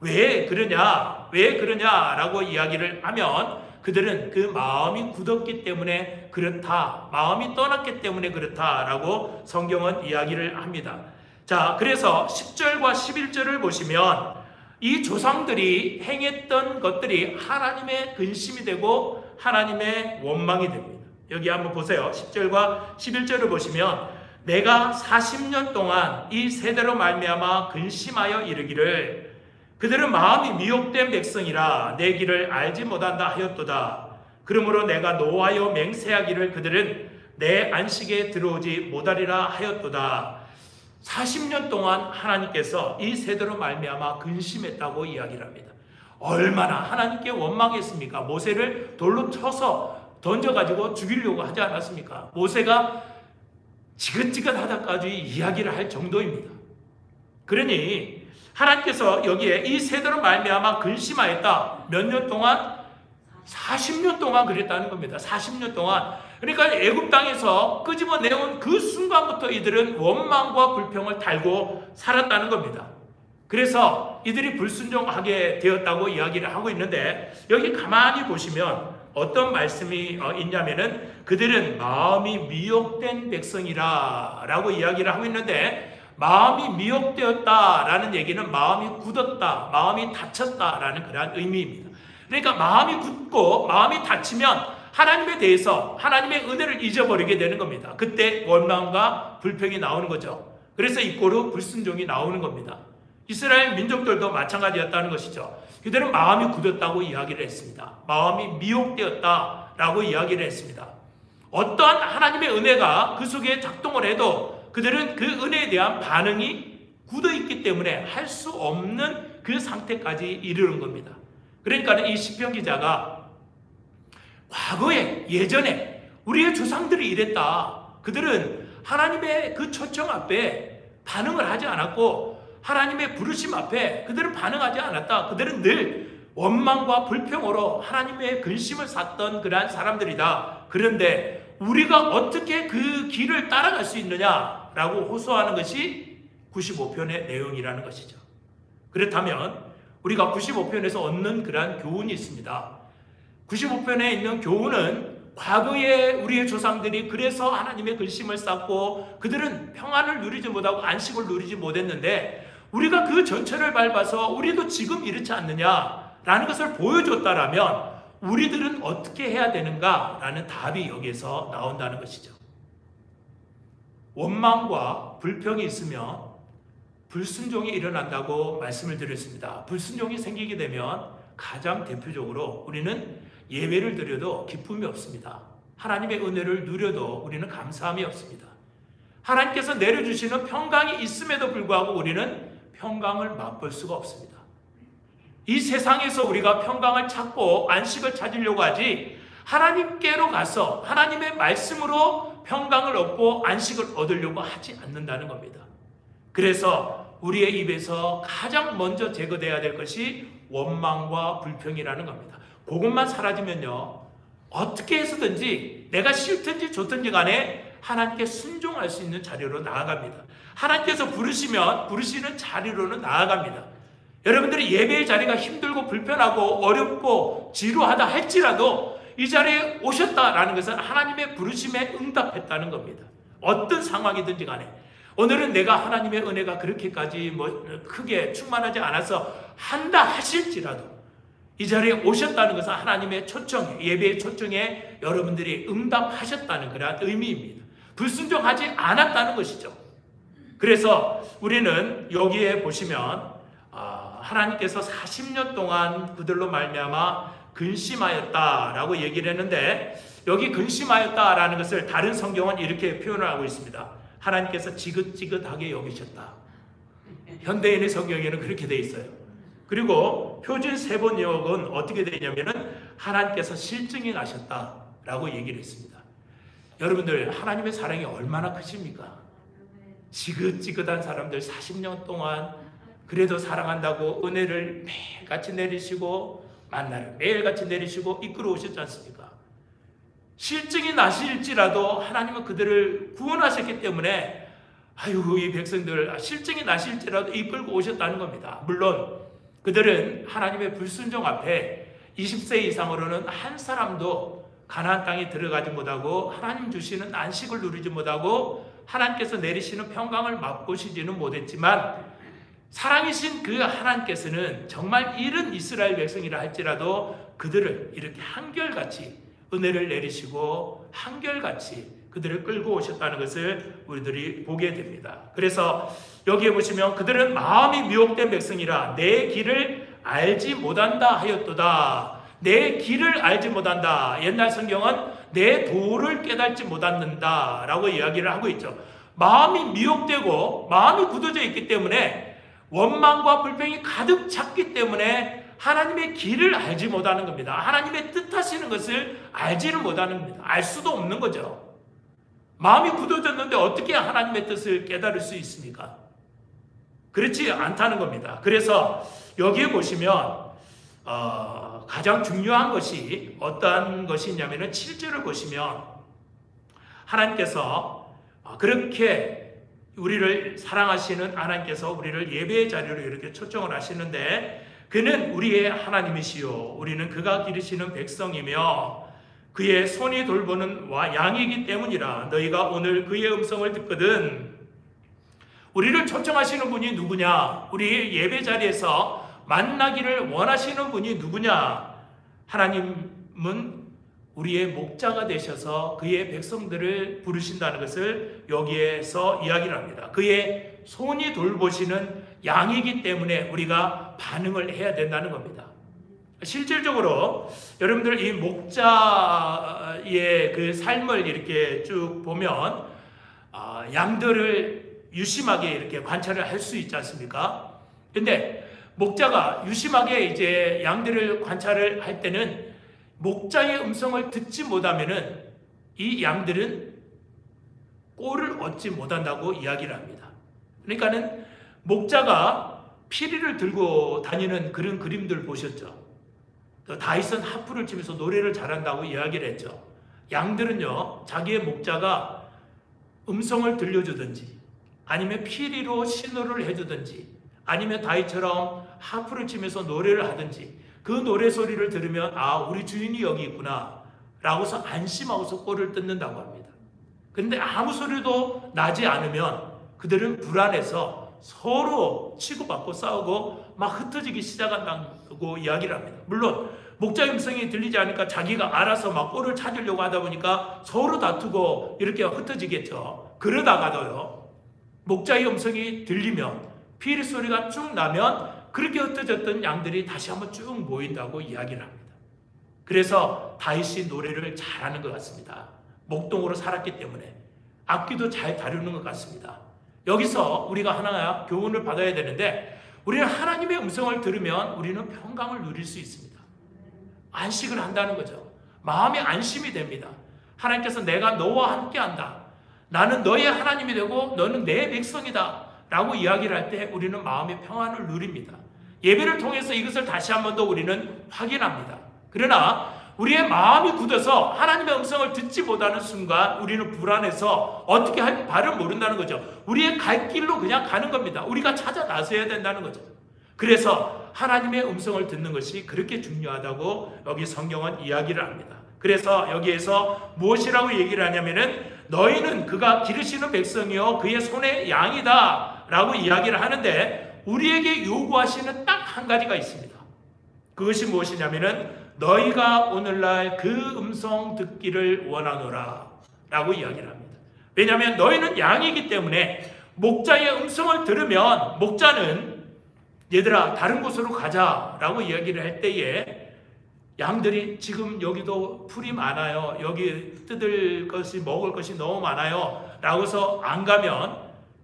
왜 그러냐라고 이야기를 하면, 그들은 그 마음이 굳었기 때문에 그렇다, 마음이 떠났기 때문에 그렇다라고 성경은 이야기를 합니다. 자, 그래서 10절과 11절을 보시면 이 조상들이 행했던 것들이 하나님의 근심이 되고 하나님의 원망이 됩니다. 여기 한번 보세요. 10절과 11절을 보시면, 내가 40년 동안 이 세대로 말미암아 근심하여 이르기를, 그들은 마음이 미혹된 백성이라 내 길을 알지 못한다 하였도다. 그러므로 내가 노하여 맹세하기를 그들은 내 안식에 들어오지 못하리라 하였도다. 40년 동안 하나님께서 이 세대로 말미암아 근심했다고 이야기를 합니다. 얼마나 하나님께 원망했습니까? 모세를 돌로 쳐서 던져가지고 죽이려고 하지 않았습니까? 모세가 지긋지긋하다까지 이야기를 할 정도입니다. 그러니 하나님께서 여기에 이 세대로 말미암아 근심하였다. 몇 년 동안? 40년 동안 그랬다는 겁니다. 40년 동안. 그러니까 애굽 땅에서 끄집어내온 그 순간부터 이들은 원망과 불평을 달고 살았다는 겁니다. 그래서 이들이 불순종하게 되었다고 이야기를 하고 있는데, 여기 가만히 보시면 어떤 말씀이 있냐면은, 그들은 마음이 미혹된 백성이라 라고 이야기를 하고 있는데, 마음이 미혹되었다라는 얘기는 마음이 굳었다, 마음이 닫혔다라는 그러한 의미입니다. 그러니까 마음이 굳고 마음이 닫히면 하나님에 대해서 하나님의 은혜를 잊어버리게 되는 겁니다. 그때 원망과 불평이 나오는 거죠. 그래서 이꼬르 불순종이 나오는 겁니다. 이스라엘 민족들도 마찬가지였다는 것이죠. 그들은 마음이 굳었다고 이야기를 했습니다. 마음이 미혹되었다라고 이야기를 했습니다. 어떠한 하나님의 은혜가 그 속에 작동을 해도 그들은 그 은혜에 대한 반응이 굳어있기 때문에 할 수 없는 그 상태까지 이르는 겁니다. 그러니까 이 시편 기자가 과거에, 예전에 우리의 조상들이 이랬다. 그들은 하나님의 그 초청 앞에 반응을 하지 않았고, 하나님의 부르심 앞에 그들은 반응하지 않았다. 그들은 늘 원망과 불평으로 하나님의 근심을 샀던 그러한 사람들이다. 그런데 우리가 어떻게 그 길을 따라갈 수 있느냐라고 호소하는 것이 95편의 내용이라는 것이죠. 그렇다면 우리가 95편에서 얻는 그러한 교훈이 있습니다. 95편에 있는 교훈은, 과거에 우리의 조상들이 그래서 하나님의 근심을 쌓고 그들은 평안을 누리지 못하고 안식을 누리지 못했는데, 우리가 그 전철을 밟아서 우리도 지금 이렇지 않느냐라는 것을 보여줬다라면 우리들은 어떻게 해야 되는가라는 답이 여기에서 나온다는 것이죠. 원망과 불평이 있으면 불순종이 일어난다고 말씀을 드렸습니다. 불순종이 생기게 되면 가장 대표적으로 우리는 예배를 드려도 기쁨이 없습니다. 하나님의 은혜를 누려도 우리는 감사함이 없습니다. 하나님께서 내려주시는 평강이 있음에도 불구하고 우리는 평강을 맛볼 수가 없습니다. 이 세상에서 우리가 평강을 찾고 안식을 찾으려고 하지, 하나님께로 가서 하나님의 말씀으로 평강을 얻고 안식을 얻으려고 하지 않는다는 겁니다. 그래서 우리의 입에서 가장 먼저 제거돼야 될 것이 원망과 불평이라는 겁니다. 그것만 사라지면요, 어떻게 해서든지 내가 싫든지 좋든지 간에 하나님께 순종할 수 있는 자리로 나아갑니다. 하나님께서 부르시면 부르시는 자리로는 나아갑니다. 여러분들이 예배의 자리가 힘들고 불편하고 어렵고 지루하다 할지라도 이 자리에 오셨다라는 것은 하나님의 부르심에 응답했다는 겁니다. 어떤 상황이든지 간에. 오늘은 내가 하나님의 은혜가 그렇게까지 크게 충만하지 않아서 한다 하실지라도 이 자리에 오셨다는 것은 하나님의 초청, 예배의 초청에 여러분들이 응답하셨다는 그런 의미입니다. 불순종하지 않았다는 것이죠. 그래서 우리는 여기에 보시면 하나님께서 40년 동안 그들로 말미암아 근심하였다라고 얘기를 했는데, 여기 근심하였다라는 것을 다른 성경은 이렇게 표현을 하고 있습니다. 하나님께서 지긋지긋하게 여기셨다. 현대인의 성경에는 그렇게 돼 있어요. 그리고 표준 세번역은 어떻게 되냐면은 하나님께서 실증이 나셨다라고 얘기를 했습니다. 여러분들, 하나님의 사랑이 얼마나 크십니까? 지긋지긋한 사람들 40년 동안 그래도 사랑한다고 은혜를 매일같이 내리시고 만나를 매일같이 내리시고 이끌어 오셨지 않습니까? 실증이 나실지라도 하나님은 그들을 구원하셨기 때문에 이 백성들 실증이 나실지라도 이끌고 오셨다는 겁니다. 물론 그들은 하나님의 불순종 앞에 20세 이상으로는 한 사람도 가나안 땅에 들어가지 못하고 하나님 주시는 안식을 누리지 못하고 하나님께서 내리시는 평강을 맛보시지는 못했지만, 사랑이신 그 하나님께서는 정말 이른 이스라엘 백성이라 할지라도 그들을 이렇게 한결같이 은혜를 내리시고 한결같이 그들을 끌고 오셨다는 것을 우리들이 보게 됩니다. 그래서 여기에 보시면 그들은 마음이 미혹된 백성이라 내 길을 알지 못한다 하였도다. 내 길을 알지 못한다. 옛날 성경은 내 도를 깨닫지 못한다 라고 이야기를 하고 있죠. 마음이 미혹되고 마음이 굳어져 있기 때문에, 원망과 불평이 가득 찼기 때문에 하나님의 길을 알지 못하는 겁니다. 하나님의 뜻하시는 것을 알지를 못하는 겁니다. 알 수도 없는 거죠. 마음이 굳어졌는데 어떻게 하나님의 뜻을 깨달을 수 있습니까? 그렇지 않다는 겁니다. 그래서 여기에 보시면 가장 중요한 것이 어떠한 것이냐면 7절을 보시면 하나님께서 그렇게 우리를 사랑하시는 하나님께서 우리를 예배의 자리로 이렇게 초청을 하시는데, 그는 우리의 하나님이시요 우리는 그가 기르시는 백성이며 그의 손이 돌보는 양이기 때문이라. 너희가 오늘 그의 음성을 듣거든. 우리를 초청하시는 분이 누구냐? 우리 예배 자리에서 만나기를 원하시는 분이 누구냐? 하나님은 우리의 목자가 되셔서 그의 백성들을 부르신다는 것을 여기에서 이야기를 합니다. 그의 손이 돌보시는 양이기 때문에 우리가 반응을 해야 된다는 겁니다. 실질적으로 여러분들 이 목자의 그 삶을 이렇게 쭉 보면 양들을 유심하게 이렇게 관찰을 할 수 있지 않습니까? 근데 목자가 유심하게 이제 양들을 관찰을 할 때는 목자의 음성을 듣지 못하면은 이 양들은 꼴을 얻지 못한다고 이야기를 합니다. 그러니까는 목자가 피리를 들고 다니는 그런 그림들 보셨죠? 또 다윗은 하프를 치면서 노래를 잘한다고 이야기를 했죠. 양들은요, 자기의 목자가 음성을 들려주든지 아니면 피리로 신호를 해주든지 아니면 다윗처럼 하프를 치면서 노래를 하든지 그 노래 소리를 들으면 우리 주인이 여기 있구나 라고서 안심하고서 꼴을 뜯는다고 합니다. 그런데 아무 소리도 나지 않으면 그들은 불안해서 서로 치고받고 싸우고 막 흩어지기 시작한다고 이야기를 합니다. 물론 목자의 음성이 들리지 않으니까 자기가 알아서 막 꼴을 찾으려고 하다 보니까 서로 다투고 이렇게 흩어지겠죠. 그러다가도요, 목자의 음성이 들리면 피리 소리가 쭉 나면 그렇게 흩어졌던 양들이 다시 한번 쭉 모인다고 이야기를 합니다. 그래서 다윗이 노래를 잘하는 것 같습니다. 목동으로 살았기 때문에 악기도 잘 다루는 것 같습니다. 여기서 우리가 하나 교훈을 받아야 되는데, 우리는 하나님의 음성을 들으면 우리는 평강을 누릴 수 있습니다. 안식을 한다는 거죠. 마음이 안심이 됩니다. 하나님께서 내가 너와 함께한다. 나는 너의 하나님이 되고 너는 내 백성이다 라고 이야기를 할 때 우리는 마음의 평안을 누립니다. 예배를 통해서 이것을 다시 한 번 더 우리는 확인합니다. 그러나 우리의 마음이 굳어서 하나님의 음성을 듣지 못하는 순간 우리는 불안해서 어떻게 할 바를 모른다는 거죠. 우리의 갈 길로 그냥 가는 겁니다. 우리가 찾아 나서야 된다는 거죠. 그래서 하나님의 음성을 듣는 것이 그렇게 중요하다고 여기 성경은 이야기를 합니다. 그래서 여기에서 무엇이라고 얘기를 하냐면은 너희는 그가 기르시는 백성이요 그의 손의 양이다 라고 이야기를 하는데, 우리에게 요구하시는 딱 한 가지가 있습니다. 그것이 무엇이냐면은 너희가 오늘날 그 음성 듣기를 원하노라 라고 이야기를 합니다. 왜냐하면 너희는 양이기 때문에 목자의 음성을 들으면 목자는 얘들아 다른 곳으로 가자라고 이야기를 할 때에 양들이 지금 여기도 풀이 많아요. 여기 뜯을 것이 먹을 것이 너무 많아요. 라고서 안 가면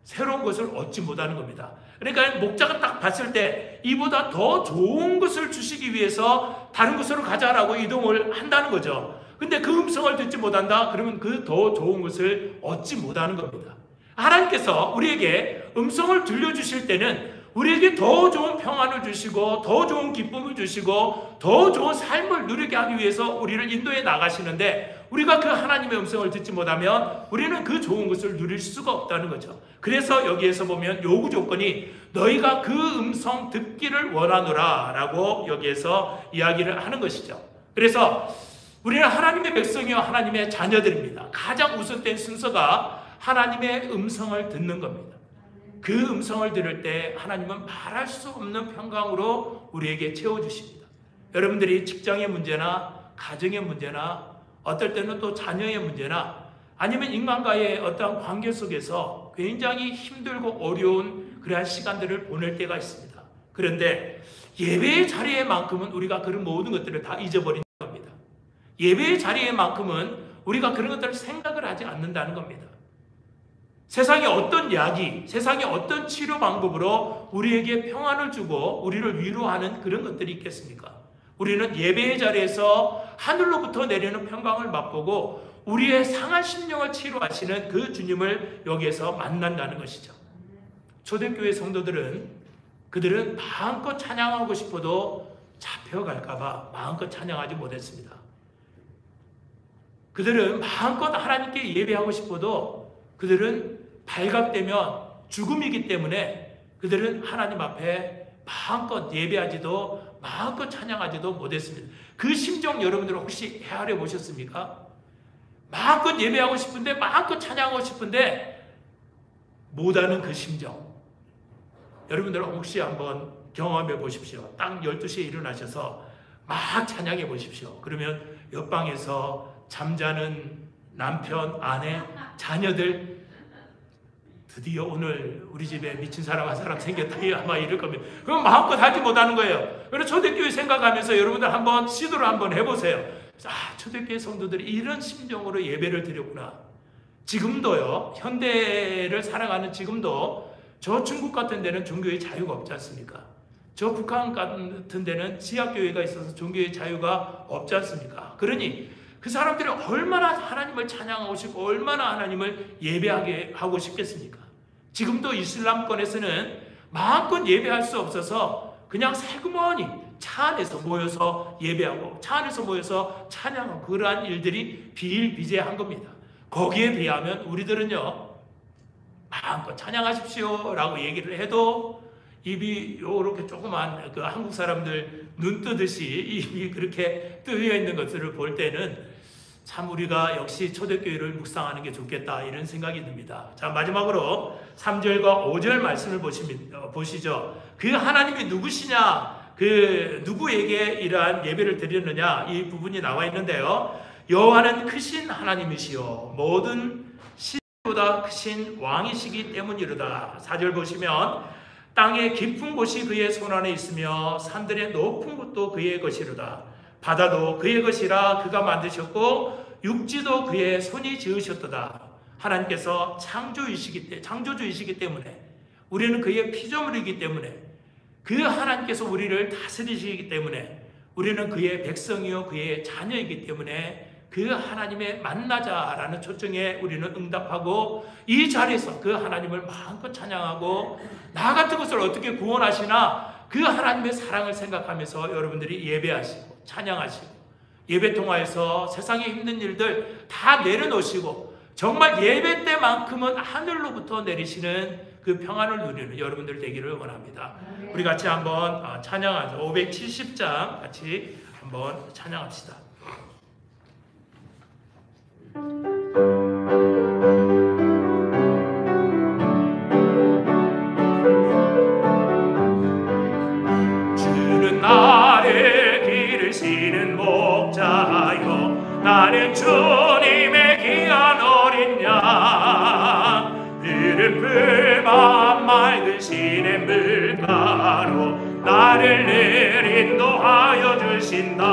새로운 것을 얻지 못하는 겁니다. 그러니까 목자가 딱 봤을 때 이보다 더 좋은 것을 주시기 위해서 다른 곳으로 가자라고 이동을 한다는 거죠. 근데 그 음성을 듣지 못한다? 그러면 그 더 좋은 것을 얻지 못하는 겁니다. 하나님께서 우리에게 음성을 들려주실 때는 우리에게 더 좋은 평안을 주시고 더 좋은 기쁨을 주시고 더 좋은 삶을 누리게 하기 위해서 우리를 인도해 나가시는데 우리가 그 하나님의 음성을 듣지 못하면 우리는 그 좋은 것을 누릴 수가 없다는 거죠. 그래서 여기에서 보면 요구 조건이 너희가 그 음성 듣기를 원하노라 라고 여기에서 이야기를 하는 것이죠. 그래서 우리는 하나님의 백성이요 하나님의 자녀들입니다. 가장 우선된 순서가 하나님의 음성을 듣는 겁니다. 그 음성을 들을 때 하나님은 말할 수 없는 평강으로 우리에게 채워주십니다. 여러분들이 직장의 문제나 가정의 문제나 어떨 때는 또 자녀의 문제나 아니면 인간과의 어떠한 관계 속에서 굉장히 힘들고 어려운 그러한 시간들을 보낼 때가 있습니다. 그런데 예배의 자리에만큼은 우리가 그런 모든 것들을 다 잊어버린 겁니다. 예배의 자리에만큼은 우리가 그런 것들을 생각을 하지 않는다는 겁니다. 세상의 어떤 약이, 세상의 어떤 치료 방법으로 우리에게 평안을 주고 우리를 위로하는 그런 것들이 있겠습니까? 우리는 예배의 자리에서 하늘로부터 내리는 평강을 맛보고 우리의 상한 심령을 치료하시는 그 주님을 여기에서 만난다는 것이죠. 초대교회 성도들은 그들은 마음껏 찬양하고 싶어도 잡혀갈까봐 마음껏 찬양하지 못했습니다. 그들은 마음껏 하나님께 예배하고 싶어도 그들은 발각되면 죽음이기 때문에 그들은 하나님 앞에 마음껏 예배하지도 마음껏 찬양하지도 못했습니다. 그 심정 여러분들 혹시 헤아려 보셨습니까? 마음껏 예배하고 싶은데 마음껏 찬양하고 싶은데 못하는 그 심정 여러분들 혹시 한번 경험해 보십시오. 딱 12시에 일어나셔서 막 찬양해 보십시오. 그러면 옆방에서 잠자는 남편, 아내, 자녀들 드디어 오늘 우리 집에 미친 사람 한 사람 생겼다 아마 이럴 겁니다. 그럼 마음껏 하지 못하는 거예요. 그래서 초대교회 생각하면서 여러분들 한번 시도를 한번 해보세요. 아, 초대교회 성도들이 이런 심정으로 예배를 드렸구나. 지금도요, 현대를 살아가는 지금도 저 중국 같은 데는 종교의 자유가 없지 않습니까? 저 북한 같은 데는 지하교회가 있어서 종교의 자유가 없지 않습니까? 그러니 그 사람들이 얼마나 하나님을 찬양하고 싶고 얼마나 하나님을 예배하게 하고 싶겠습니까? 지금도 이슬람권에서는 마음껏 예배할 수 없어서 그냥 살그머니 차 안에서 모여서 예배하고 차 안에서 모여서 찬양하고 그러한 일들이 비일비재한 겁니다. 거기에 비하면 우리들은요 마음껏 찬양하십시오 라고 얘기를 해도 입이 요렇게 조그만 그 한국 사람들 눈 뜨듯이 입이 그렇게 뜨여 있는 것들을 볼 때는 참 우리가 역시 초대교회를 묵상하는 게 좋겠다 이런 생각이 듭니다. 자, 마지막으로 3절과 5절 말씀을 보시죠. 그 하나님이 누구시냐, 그 누구에게 이러한 예배를 드렸느냐 이 부분이 나와 있는데요. 여호와는 크신 하나님이시요 모든 신보다 크신 왕이시기 때문이로다. 4절 보시면 땅의 깊은 곳이 그의 손안에 있으며 산들의 높은 곳도 그의 것이로다. 바다도 그의 것이라 그가 만드셨고 육지도 그의 손이 지으셨도다. 하나님께서 창조주이시기 때문에 우리는 그의 피조물이기 때문에 그 하나님께서 우리를 다스리시기 때문에 우리는 그의 백성이요 그의 자녀이기 때문에 그 하나님의 만나자라는 초청에 우리는 응답하고 이 자리에서 그 하나님을 마음껏 찬양하고 나 같은 것을 어떻게 구원하시나 그 하나님의 사랑을 생각하면서 여러분들이 예배하시고 찬양하시고 예배 통화에서 세상의 힘든 일들 다 내려놓으시고 정말 예배 때만큼은 하늘로부터 내리시는 그 평안을 누리는 여러분들 되기를 원합니다. 우리 같이 한번 찬양하죠. 570장 같이 한번 찬양합시다. 주는 나를 기르시는 목자요 나는 주님의 귀한 어린 양 푸른 풀밭 맑은 시냇물가로 나를 늘 인도하여 주신다.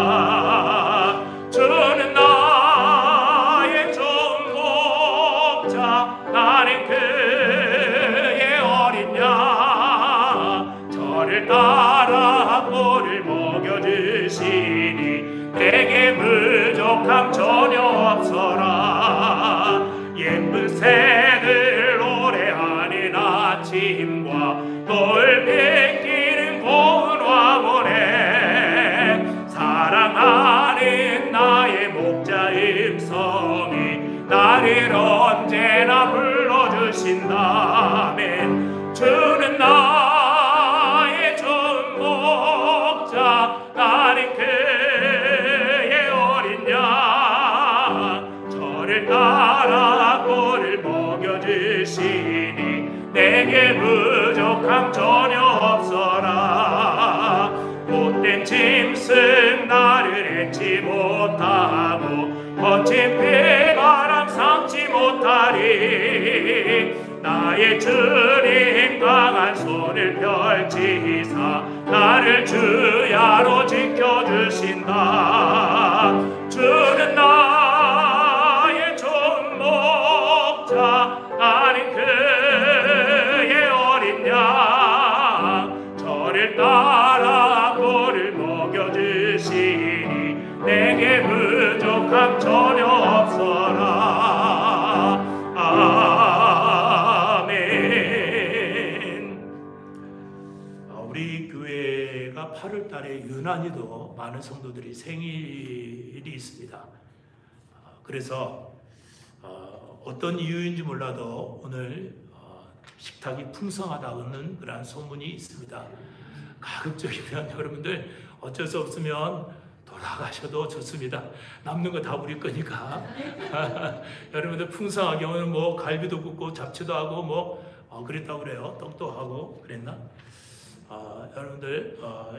주는 나의 좋은 목자, 나는 그의 어린 양. 저를 따라 꼴을 먹여주시니 내게 부족함 전혀 없어라. 예쁜 새들 노래하는 아침과 널 뵙기는 고운 화보네. 사랑하는 나의 목자 음성이 나를 언제나 불러주신다. 아멘. 주는 나의 좋은 목자, 나는 그의 어린 양. 저를 따라 꼴을 먹여주시니 내게 부족함 전혀 없어라. 못된 짐승 나를 해치 못하고 거친 배바람 삼지 못하리. 나의 주님 강한 손을 펼치사 나를 주야로 지켜주신다. 주는 나의 좋은 목자, 나는 그의 어린 양. 저를 따라 꼴을 먹여주시니 내게 부족함 전혀 없어라. 아멘. 우리 교회가 8월 달에 유난히도 많은 성도들이 생일이 있습니다. 그래서 어떤 이유인지 몰라도 오늘 식탁이 풍성하다는 그런 소문이 있습니다. 가급적이면 여러분들 어쩔 수 없으면 돌아가셔도 좋습니다. 남는 거 다 우리 거니까. 여러분들 풍성하게 오늘 뭐 갈비도 굽고 잡채도 하고 뭐 그랬다고 그래요. 떡도 하고 그랬나? 여러분들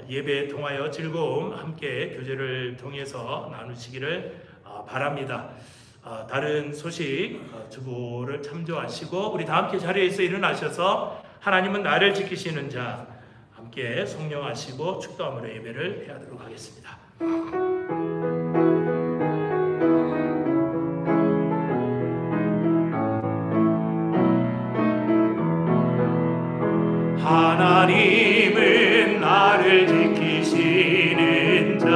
예배에 통하여 즐거움 함께 교제를 통해서 나누시기를 바랍니다. 다른 소식 주보를 참조하시고 우리 다 함께 자리에서 일어나셔서 하나님은 나를 지키시는 자 함께 성령하시고 축도함으로 예배를 해하도록 하겠습니다. 하나님은 나를 지키시는 자,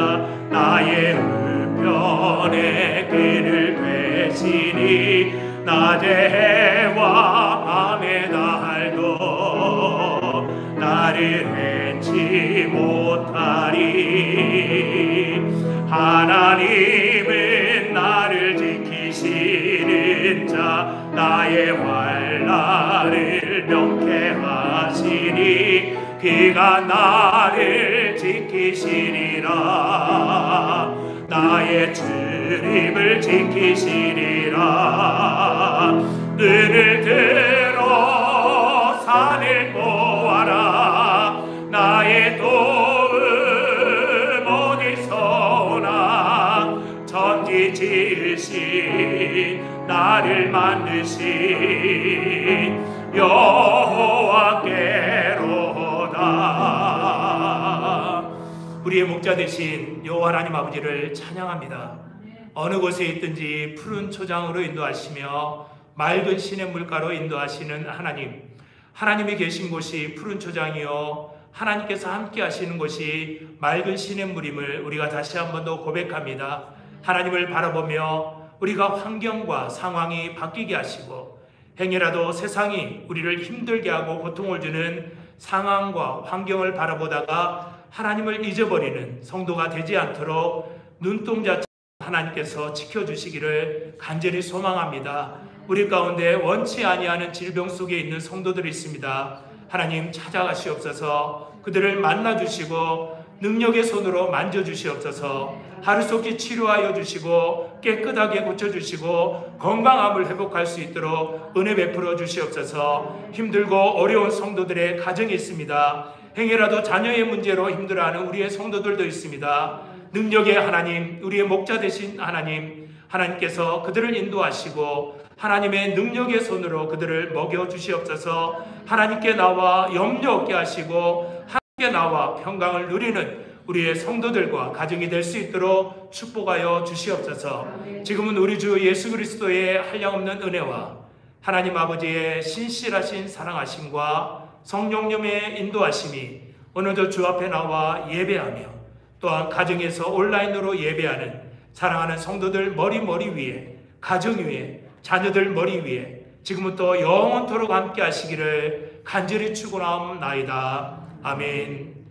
나의 우편에 끈을 되시니 낮에 해와 밤에 달도 나를 해치 못하리. 하나님은 나를 지키시는 자, 나의 환난을 명쾌하시니 그가 나를 지키시리라. 나의 출입을 지키시리라. 눈을 들어 산을 보아라. 나의 도움 어디서 오나. 천지 지으신 나를 만드신 여호와께로다. 우리의 목자 되신 여호와 하나님 아버지를 찬양합니다. 어느 곳에 있든지 푸른 초장으로 인도하시며 맑은 시냇물가로 인도하시는 하나님, 하나님이 계신 곳이 푸른 초장이요 하나님께서 함께 하시는 곳이 맑은 시냇물임을 우리가 다시 한 번 더 고백합니다. 하나님을 바라보며 우리가 환경과 상황이 바뀌게 하시고 행여라도 세상이 우리를 힘들게 하고 고통을 주는 상황과 환경을 바라보다가 하나님을 잊어버리는 성도가 되지 않도록 눈동자처럼 하나님께서 지켜주시기를 간절히 소망합니다. 우리 가운데 원치 아니하는 질병 속에 있는 성도들이 있습니다. 하나님 찾아가시옵소서. 그들을 만나주시고 능력의 손으로 만져주시옵소서. 하루속히 치료하여 주시고 깨끗하게 고쳐주시고 건강함을 회복할 수 있도록 은혜 베풀어 주시옵소서. 힘들고 어려운 성도들의 가정이 있습니다. 행여라도 자녀의 문제로 힘들어하는 우리의 성도들도 있습니다. 능력의 하나님, 우리의 목자 되신 하나님, 하나님께서 그들을 인도하시고 하나님의 능력의 손으로 그들을 먹여주시옵소서. 하나님께 나와 염려 없게 하시고 함께 나와 평강을 누리는 우리의 성도들과 가정이 될 수 있도록 축복하여 주시옵소서. 지금은 우리 주 예수 그리스도의 한량없는 은혜와 하나님 아버지의 신실하신 사랑하심과 성령님의 인도하심이 오늘도 주 앞에 나와 예배하며 또한 가정에서 온라인으로 예배하는 사랑하는 성도들 머리 위에, 가정 위에, 자녀들 머리 위에 지금부터 영원토록 함께 하시기를 간절히 축원하옵나이다. 아멘.